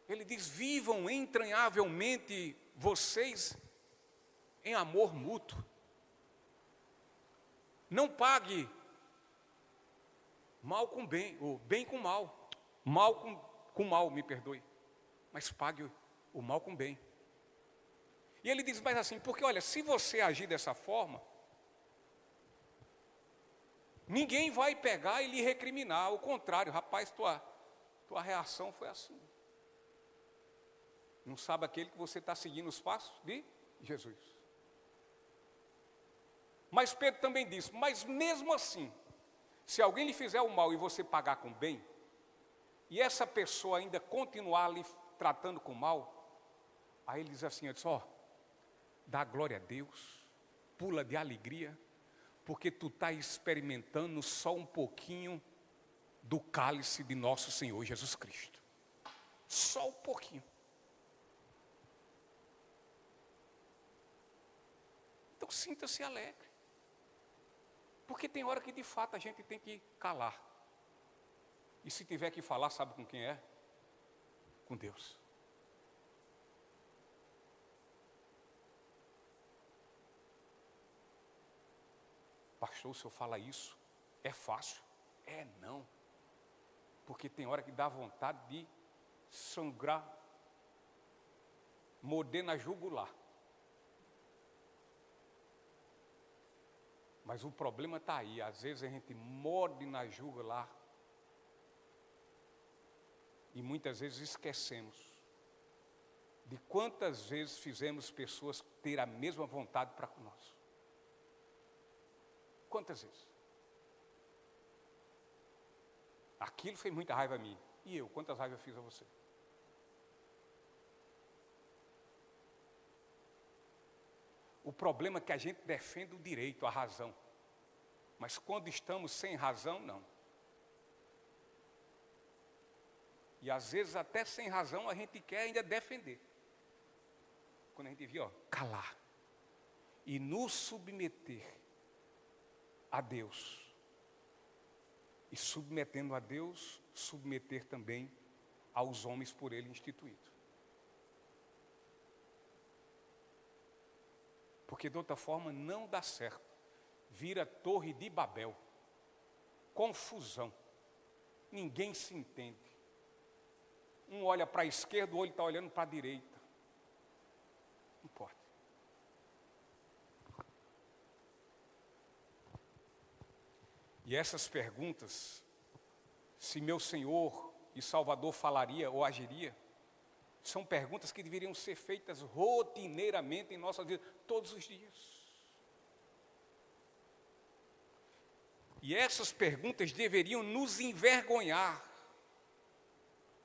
Ele diz, vivam entranhavelmente vocês em amor mútuo. Não pague mal com bem, ou bem com mal. Mal com mal, me perdoe. Mas pague o mal com bem. E ele diz mais assim, porque olha, se você agir dessa forma, ninguém vai pegar e lhe recriminar. Ao contrário, rapaz, tua reação foi assim. Não sabe aquele que você está seguindo os passos de Jesus. Mas Pedro também disse, mas mesmo assim, se alguém lhe fizer o mal e você pagar com bem, e essa pessoa ainda continuar lhe tratando com mal, aí ele diz assim, eu disse, dá glória a Deus, pula de alegria, porque tu está experimentando só um pouquinho do cálice de nosso Senhor Jesus Cristo. Só um pouquinho. Então sinta-se alegre. Porque tem hora que de fato a gente tem que calar. E se tiver que falar, sabe com quem é? Com Deus. Pastor, o senhor fala isso? É fácil? É não. Porque tem hora que dá vontade de sangrar, morder na jugular. Mas o problema está aí, às vezes a gente morde na jugular e muitas vezes esquecemos de quantas vezes fizemos pessoas ter a mesma vontade para nós. Quantas vezes? Aquilo fez muita raiva a mim. E eu, quantas raivas eu fiz a você? O problema é que a gente defende o direito, a razão. Mas quando estamos sem razão, não. E às vezes até sem razão a gente quer ainda defender. Quando a gente devia, calar. E nos submeter a Deus. E submetendo a Deus, submeter também aos homens por Ele instituídos. Porque de outra forma não dá certo. Vira torre de Babel. Confusão. Ninguém se entende. Um olha para a esquerda, o outro está olhando para a direita. Não importa. E essas perguntas, se meu Senhor e Salvador falaria ou agiria, são perguntas que deveriam ser feitas rotineiramente em nossas vidas, todos os dias. E essas perguntas deveriam nos envergonhar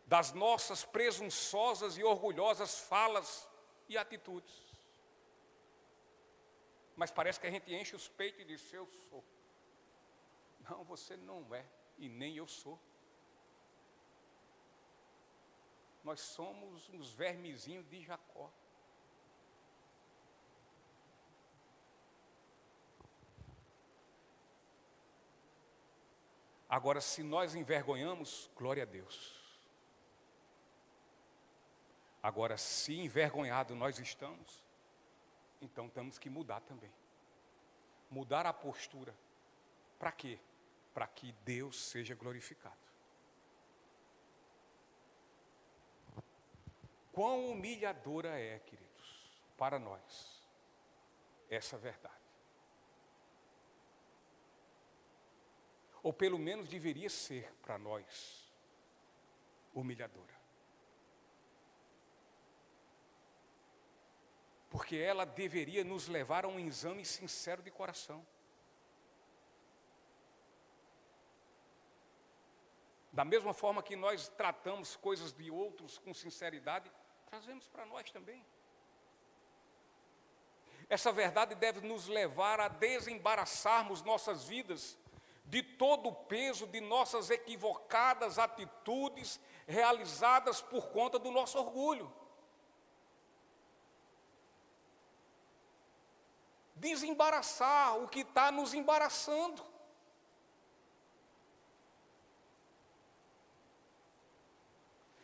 das nossas presunçosas e orgulhosas falas e atitudes. Mas parece que a gente enche os peitos e diz, eu sou. Não, você não é, e nem eu sou. Nós somos uns vermezinhos de Jacó. Agora, se nós envergonhamos, glória a Deus. Agora, se envergonhado nós estamos, então temos que mudar também. Mudar a postura. Para quê? Para que Deus seja glorificado. Quão humilhadora é, queridos, para nós, essa verdade. ou pelo menos deveria ser para nós, humilhadora. Porque ela deveria nos levar a um exame sincero de coração. Da mesma forma que nós tratamos coisas de outros com sinceridade, trazemos para nós também. Essa verdade deve nos levar a desembaraçarmos nossas vidas de todo o peso de nossas equivocadas atitudes realizadas por conta do nosso orgulho. Desembaraçar o que está nos embaraçando.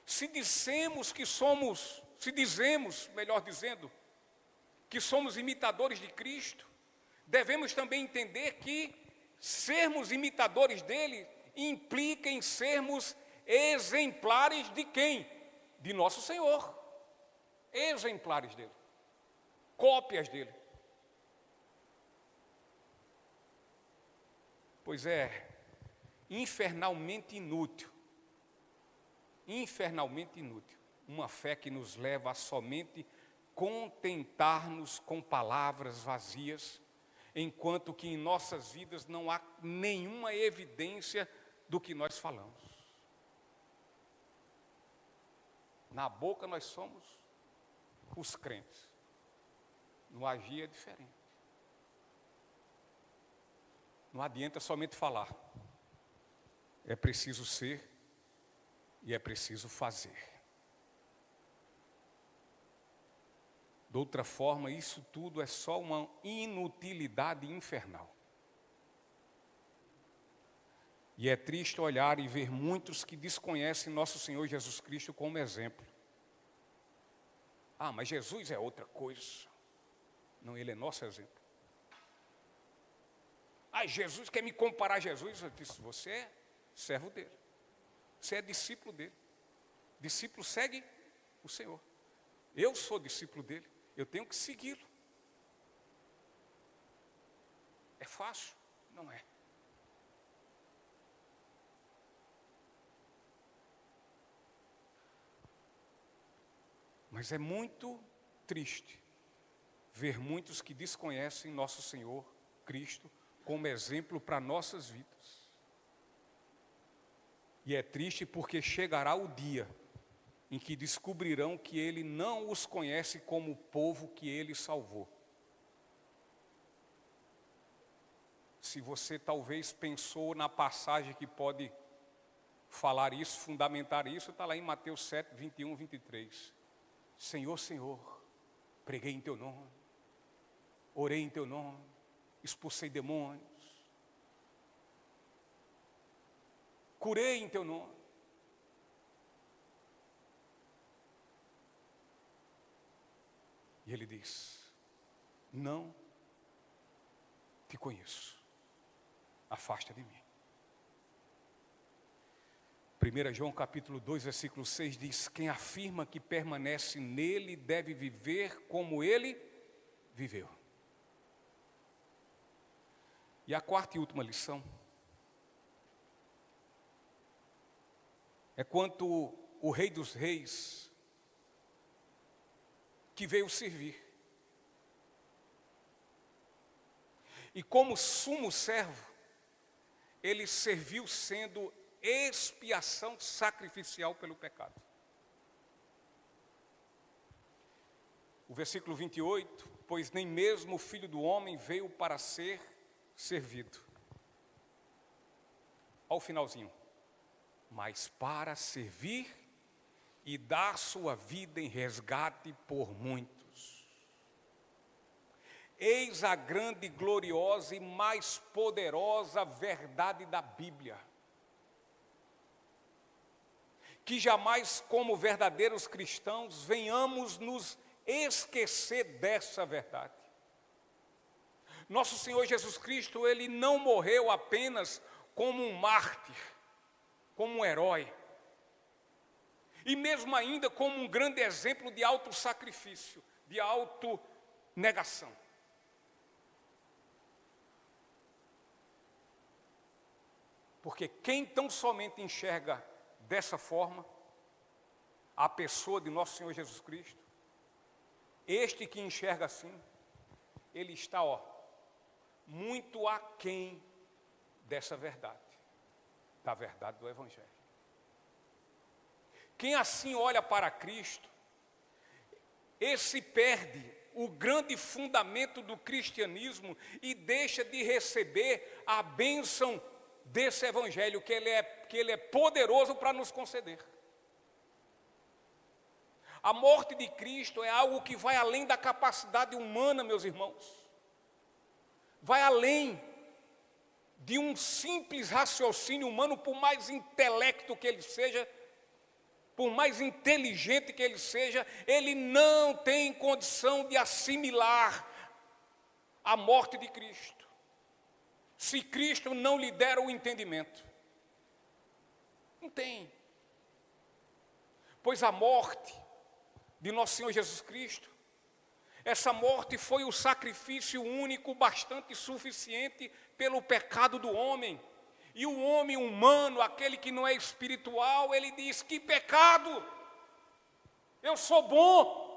Se dizemos, melhor dizendo, que somos imitadores de Cristo, devemos também entender que sermos imitadores dele implica em sermos exemplares de quem? De nosso Senhor. Exemplares dele. Cópias dele. Pois é, infernalmente inútil, uma fé que nos leva a somente contentar-nos com palavras vazias, enquanto que em nossas vidas não há nenhuma evidência do que nós falamos. Na boca nós somos os crentes, no agir é diferente. Não adianta somente falar, é preciso ser e é preciso fazer. De outra forma, isso tudo é só uma inutilidade infernal. E é triste olhar e ver muitos que desconhecem nosso Senhor Jesus Cristo como exemplo. Ah, mas Jesus é outra coisa. Não, ele é nosso exemplo. Ah, Jesus quer me comparar a Jesus. Eu disse, você é servo dele. Você é discípulo dele. Discípulo segue o Senhor. Eu sou discípulo dele. Eu tenho que segui-lo. É fácil? Não é. Mas é muito triste ver muitos que desconhecem nosso Senhor Cristo como exemplo para nossas vidas. E é triste porque chegará o dia em que descobrirão que Ele não os conhece como o povo que Ele salvou. Se você talvez pensou na passagem que pode falar isso, fundamentar isso, está lá em Mateus 7, 21, 23. Senhor, Senhor, preguei em Teu nome, orei em Teu nome, expulsei demônios, curei em Teu nome. E ele diz, não te conheço, afasta de mim. 1 João capítulo 2, versículo 6 diz, quem afirma que permanece nele deve viver como ele viveu. E a quarta e última lição é quanto o Rei dos Reis que veio servir. E como sumo servo, ele serviu sendo expiação sacrificial pelo pecado. O versículo 28, pois nem mesmo o Filho do Homem veio para ser servido. Ao finalzinho, mas para servir e dar sua vida em resgate por muitos. Eis a grande, gloriosa e mais poderosa verdade da Bíblia. Que jamais, como verdadeiros cristãos, venhamos nos esquecer dessa verdade. Nosso Senhor Jesus Cristo, Ele não morreu apenas como um mártir, como um herói, e mesmo ainda como um grande exemplo de autossacrifício, de autonegação. Porque quem tão somente enxerga dessa forma a pessoa de nosso Senhor Jesus Cristo, este que enxerga assim, ele está, muito aquém dessa verdade, da verdade do Evangelho. Quem assim olha para Cristo, esse perde o grande fundamento do cristianismo e deixa de receber a bênção desse Evangelho que ele é poderoso para nos conceder. A morte de Cristo é algo que vai além da capacidade humana, meus irmãos. Vai além de um simples raciocínio humano, por mais intelecto que ele seja, por mais inteligente que ele seja, ele não tem condição de assimilar a morte de Cristo, se Cristo não lhe der o entendimento. Não tem. Pois a morte de nosso Senhor Jesus Cristo, essa morte foi o sacrifício único, bastante suficiente pelo pecado do homem. E o homem humano, aquele que não é espiritual, ele diz: que pecado, eu sou bom.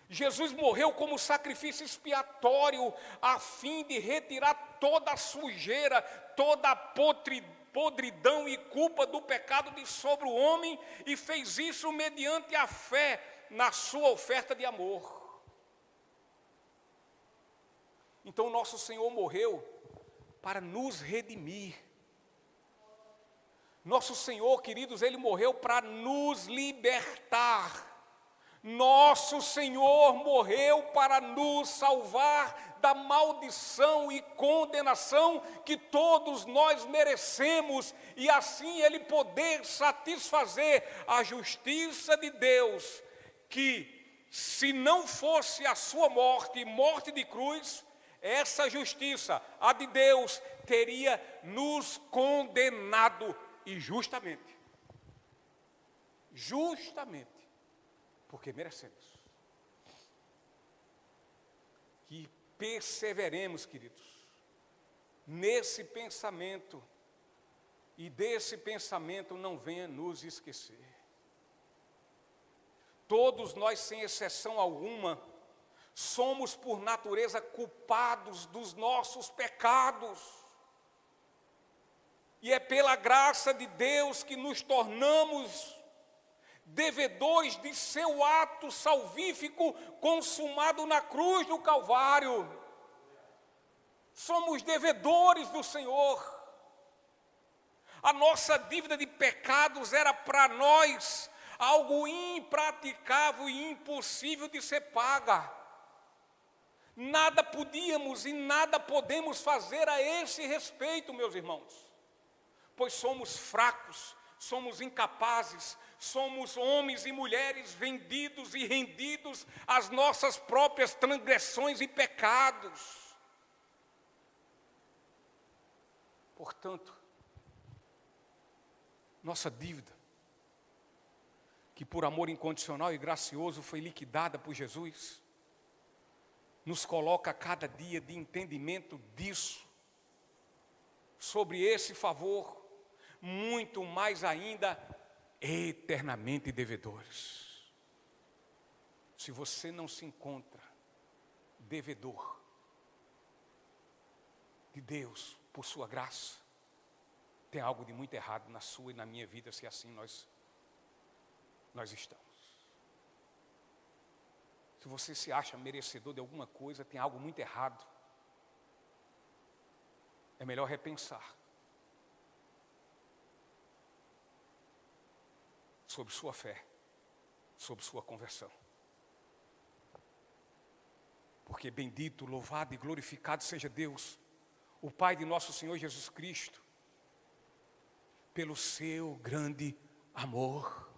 Jesus morreu como sacrifício expiatório, a fim de retirar toda a sujeira, toda a podridão e culpa do pecado de sobre o homem, e fez isso mediante a fé na sua oferta de amor. Então nosso Senhor morreu para nos redimir. Nosso Senhor, queridos, Ele morreu para nos libertar. Nosso Senhor morreu para nos salvar da maldição e condenação que todos nós merecemos, e assim Ele poder satisfazer a justiça de Deus, que se não fosse a sua morte, morte de cruz, essa justiça, a de Deus, teria nos condenado injustamente. Justamente, porque merecemos. Que perseveremos, queridos, nesse pensamento, e desse pensamento não venha nos esquecer. Todos nós, sem exceção alguma, somos por natureza culpados dos nossos pecados. E é pela graça de Deus que nos tornamos devedores de seu ato salvífico consumado na cruz do Calvário. Somos devedores do Senhor. A nossa dívida de pecados era para nós algo impraticável e impossível de ser paga. Nada podíamos e nada podemos fazer a esse respeito, meus irmãos, pois somos fracos, somos incapazes, somos homens e mulheres vendidos e rendidos às nossas próprias transgressões e pecados. Portanto, nossa dívida, que por amor incondicional e gracioso foi liquidada por Jesus, nos coloca a cada dia de entendimento disso, sobre esse favor, muito mais ainda, eternamente devedores. Se você não se encontra devedor de Deus por sua graça, tem algo de muito errado na sua e na minha vida, se assim nós estamos. Se você se acha merecedor de alguma coisa, tem algo muito errado. É melhor repensar sobre sua fé, sobre sua conversão. Porque bendito, louvado e glorificado seja Deus, o Pai de nosso Senhor Jesus Cristo, pelo seu grande amor.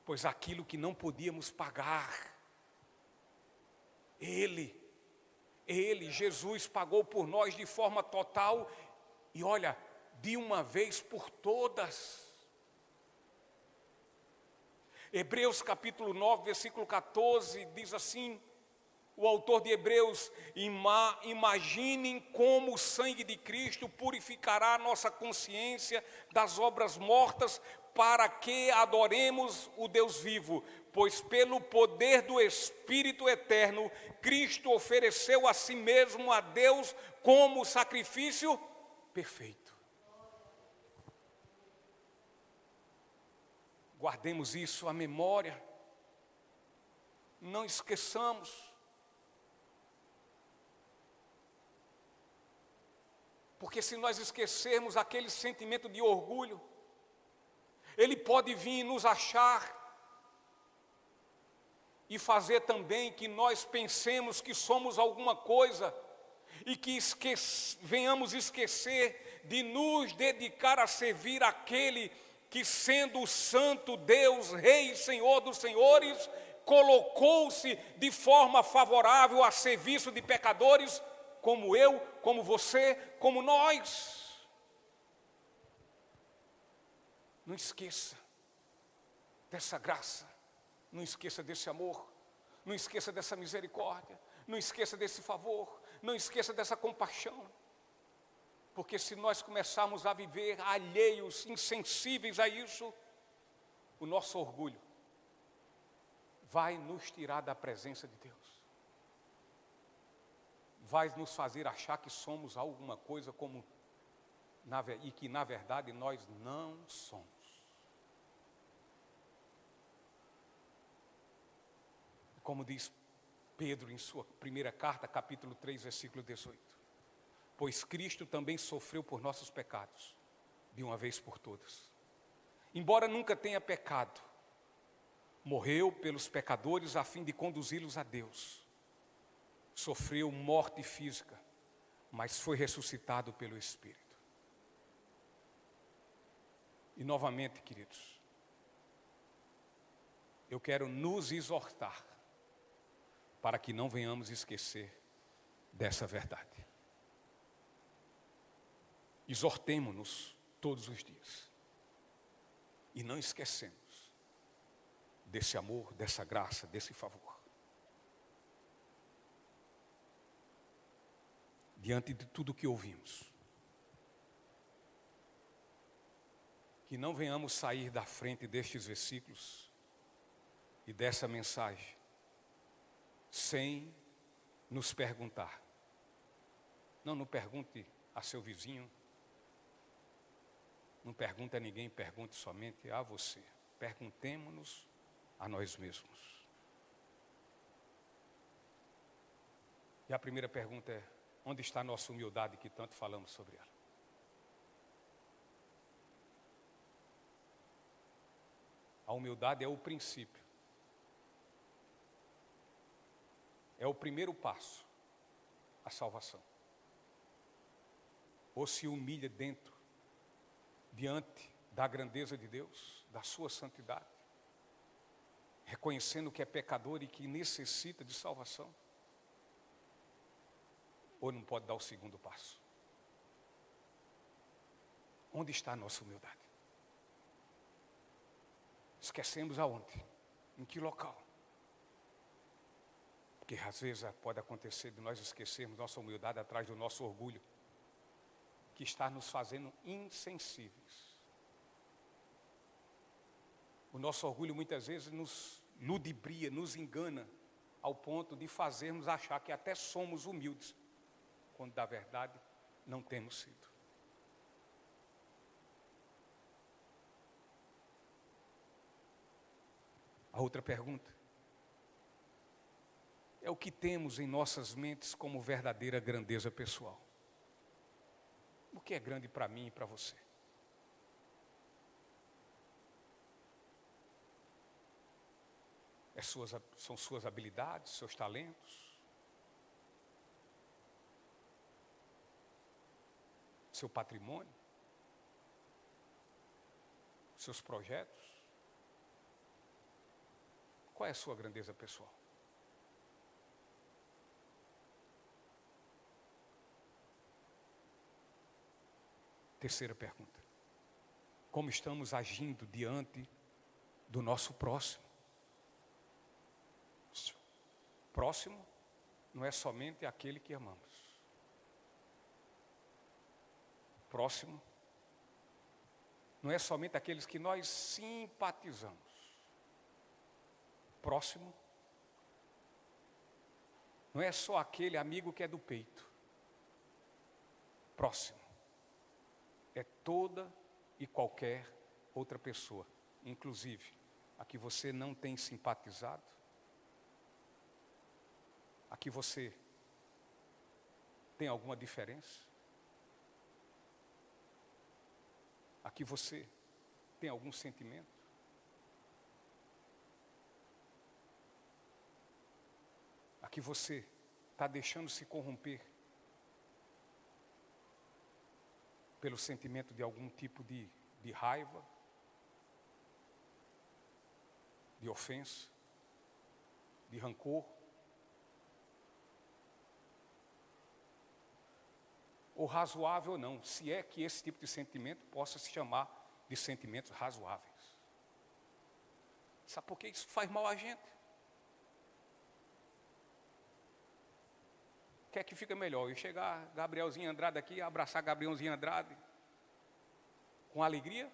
Pois aquilo que não podíamos pagar, Ele, Jesus, pagou por nós de forma total, e olha, de uma vez por todas. Hebreus capítulo 9, versículo 14, diz assim: O autor de Hebreus, imaginem como o sangue de Cristo purificará a nossa consciência das obras mortas, para que adoremos o Deus vivo, pois pelo poder do Espírito eterno, Cristo ofereceu a si mesmo a Deus como sacrifício perfeito. Guardemos isso à memória, não esqueçamos. Porque se nós esquecermos aquele sentimento de orgulho, ele pode vir nos achar e fazer também que nós pensemos que somos alguma coisa e que venhamos esquecer de nos dedicar a servir aquele que, sendo o Santo Deus, Rei e Senhor dos Senhores, colocou-se de forma favorável a serviço de pecadores como eu, como você, como nós. Não esqueça dessa graça, não esqueça desse amor, não esqueça dessa misericórdia, não esqueça desse favor, não esqueça dessa compaixão. Porque se nós começarmos a viver alheios, insensíveis a isso, o nosso orgulho vai nos tirar da presença de Deus. Vai nos fazer achar que somos alguma coisa e que na verdade nós não somos. Como diz Pedro em sua primeira carta, capítulo 3, versículo 18. Pois Cristo também sofreu por nossos pecados, de uma vez por todas. Embora nunca tenha pecado, morreu pelos pecadores a fim de conduzi-los a Deus. Sofreu morte física, mas foi ressuscitado pelo Espírito. E novamente, queridos, eu quero nos exortar para que não venhamos esquecer dessa verdade. Exortemo-nos todos os dias e não esquecemos desse amor, dessa graça, desse favor. Diante de tudo que ouvimos, que não venhamos sair da frente destes versículos e dessa mensagem sem nos perguntar. Não pergunte a seu vizinho, não pergunte a ninguém, pergunte somente a você. Perguntemo-nos a nós mesmos. E a primeira pergunta é: onde está a nossa humildade que tanto falamos sobre ela? A humildade é o princípio. É o primeiro passo à salvação. Ou se humilha diante da grandeza de Deus, da sua santidade, reconhecendo que é pecador e que necessita de salvação. Ou não pode dar o segundo passo. Onde está a nossa humildade? Esquecemos aonde? Em que local? Porque às vezes pode acontecer de nós esquecermos nossa humildade atrás do nosso orgulho, que está nos fazendo insensíveis. O nosso orgulho muitas vezes nos ludibria, nos engana, ao ponto de fazermos achar que até somos humildes, quando da verdade não temos sido. A outra pergunta é o que temos em nossas mentes como verdadeira grandeza pessoal. O que é grande para mim e para você? São suas habilidades, seus talentos, seu patrimônio, seus projetos? Qual é a sua grandeza pessoal? Terceira pergunta: como estamos agindo diante do nosso próximo? Próximo não é somente aquele que amamos. Próximo não é somente aqueles que nós simpatizamos. Próximo não é só aquele amigo que é do peito. Próximo é toda e qualquer outra pessoa, inclusive a que você não tem simpatizado, a que você tem alguma diferença, a que você tem algum sentimento. A que você está deixando se corromper pelo sentimento de algum tipo de raiva, de ofensa, de rancor. Ou razoável ou não, se é que esse tipo de sentimento possa se chamar de sentimentos razoáveis. Sabe por que isso faz mal a gente? O que é que fica melhor? Eu chegar, Gabrielzinho Andrade aqui, abraçar Gabrielzinho Andrade com alegria?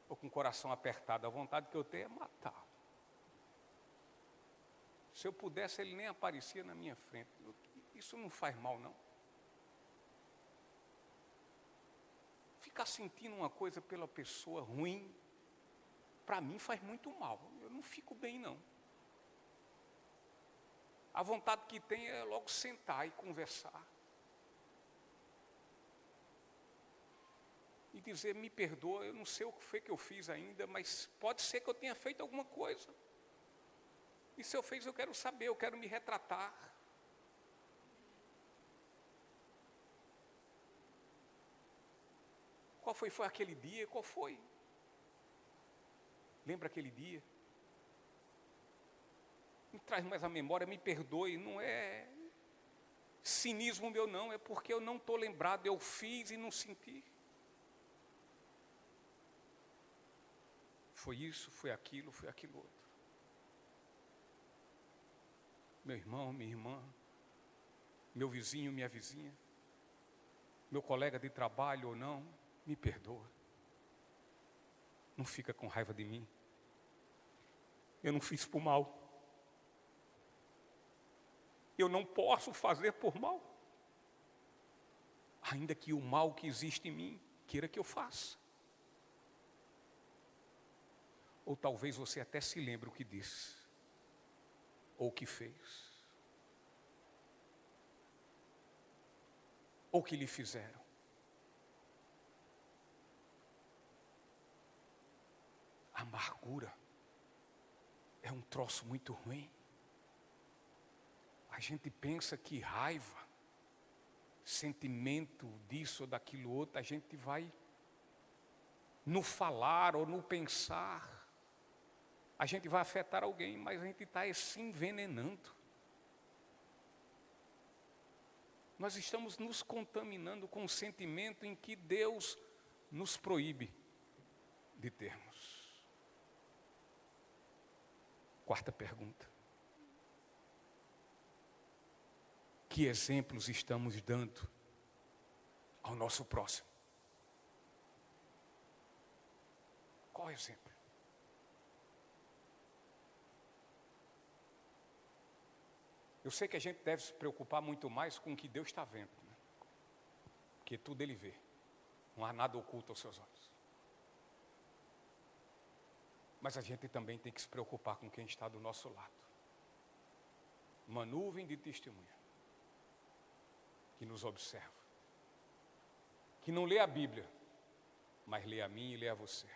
Ou com o coração apertado? A vontade que eu tenho é matar. Se eu pudesse, ele nem aparecia na minha frente. Isso não faz mal, não. Ficar sentindo uma coisa pela pessoa ruim, para mim faz muito mal. Eu não fico bem, não. A vontade que tem é logo sentar e conversar. E dizer, me perdoa, eu não sei o que foi que eu fiz ainda, mas pode ser que eu tenha feito alguma coisa. E se eu fiz, eu quero saber, eu quero me retratar. Qual foi aquele dia? Qual foi? Lembra aquele dia? Me traz mais a memória, me perdoe, não é cinismo meu não, é porque eu não estou lembrado, eu fiz e não senti. Foi isso, foi aquilo outro. Meu irmão, minha irmã, meu vizinho, minha vizinha, meu colega de trabalho ou não, me perdoa. Não fica com raiva de mim. Eu não fiz por mal. Eu não posso fazer por mal. Ainda que o mal que existe em mim queira que eu faça. Ou talvez você até se lembre o que disse, ou o que fez, ou o que lhe fizeram. A amargura é um troço muito ruim. A gente pensa que raiva, sentimento disso ou daquilo outro, a gente vai no falar ou no pensar, a gente vai afetar alguém, mas a gente está se envenenando. Nós estamos nos contaminando com um sentimento em que Deus nos proíbe de termos. Quarta pergunta. Que exemplos estamos dando ao nosso próximo? Qual exemplo? Eu sei que a gente deve se preocupar muito mais com o que Deus está vendo, né? Porque tudo Ele vê. Não há nada oculto aos seus olhos. Mas a gente também tem que se preocupar com quem está do nosso lado. Uma nuvem de testemunha que nos observa, que não lê a Bíblia, mas lê a mim e lê a você.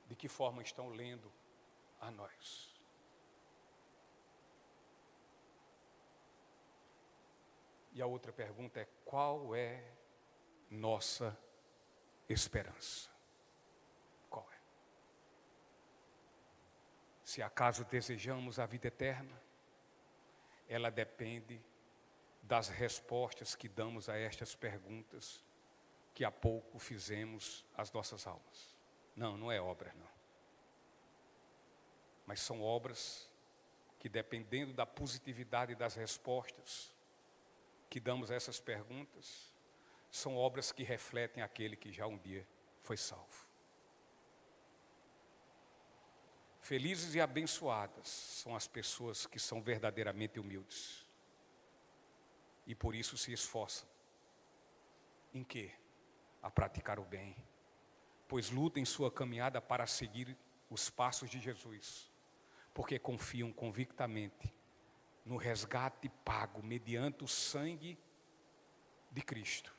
De que forma estão lendo a nós? E a outra pergunta é: qual é nossa esperança? Qual é? Se acaso desejamos a vida eterna, ela depende das respostas que damos a estas perguntas que há pouco fizemos às nossas almas. Não é obra, não. Mas são obras que dependendo da positividade das respostas que damos a essas perguntas, são obras que refletem aquele que já um dia foi salvo. Felizes e abençoadas são as pessoas que são verdadeiramente humildes e por isso se esforçam. Em quê? A praticar o bem, pois lutam em sua caminhada para seguir os passos de Jesus, porque confiam convictamente no resgate pago mediante o sangue de Cristo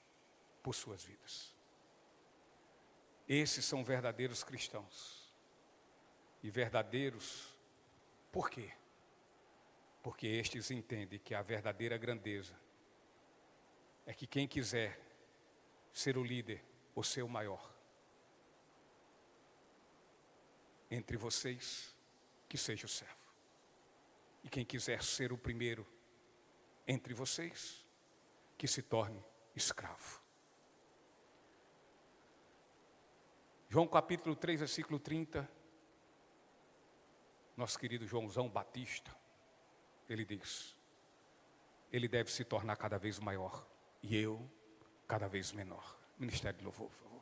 por suas vidas. Esses são verdadeiros cristãos. E verdadeiros, por quê? Porque estes entendem que a verdadeira grandeza é que quem quiser ser o líder ou ser o maior entre vocês, que seja o servo. E quem quiser ser o primeiro entre vocês, que se torne escravo. João capítulo 3, versículo 30, nosso querido Joãozão Batista, ele diz: ele deve se tornar cada vez maior e eu cada vez menor. Ministério de Louvor, por favor.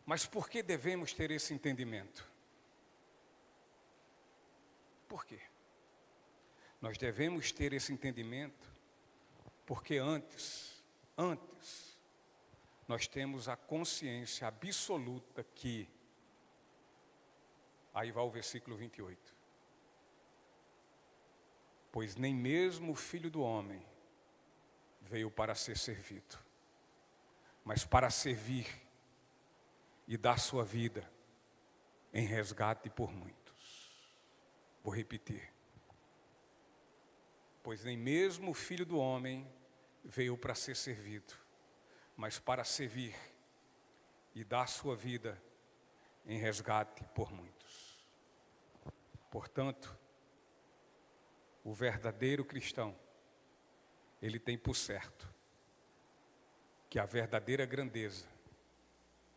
Mas por que devemos ter esse entendimento? Por quê? Nós devemos ter esse entendimento porque antes, nós temos a consciência absoluta que, aí vai o versículo 28, pois nem mesmo o Filho do Homem veio para ser servido, mas para servir e dar sua vida em resgate por muitos. Vou repetir. Pois nem mesmo o Filho do Homem veio para ser servido, mas para servir e dar sua vida em resgate por muitos. Portanto, o verdadeiro cristão, ele tem por certo que a verdadeira grandeza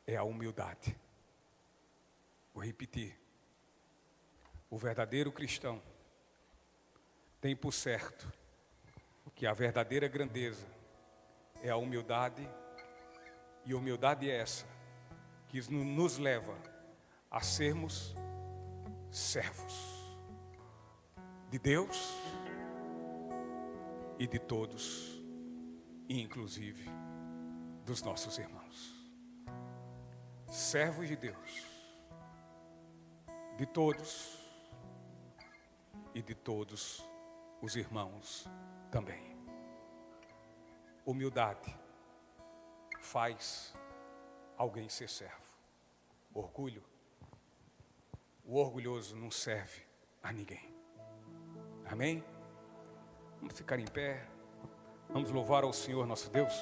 é a humildade. Vou repetir. O verdadeiro cristão tem por certo que a verdadeira grandeza é a humildade, e humildade é essa que nos leva a sermos servos de Deus e de todos, e inclusive dos nossos irmãos. Servos de Deus, de todos e de todos os irmãos também. Humildade faz alguém ser servo. Orgulho, o orgulhoso não serve a ninguém. Amém? Vamos ficar em pé. Vamos louvar ao Senhor nosso Deus.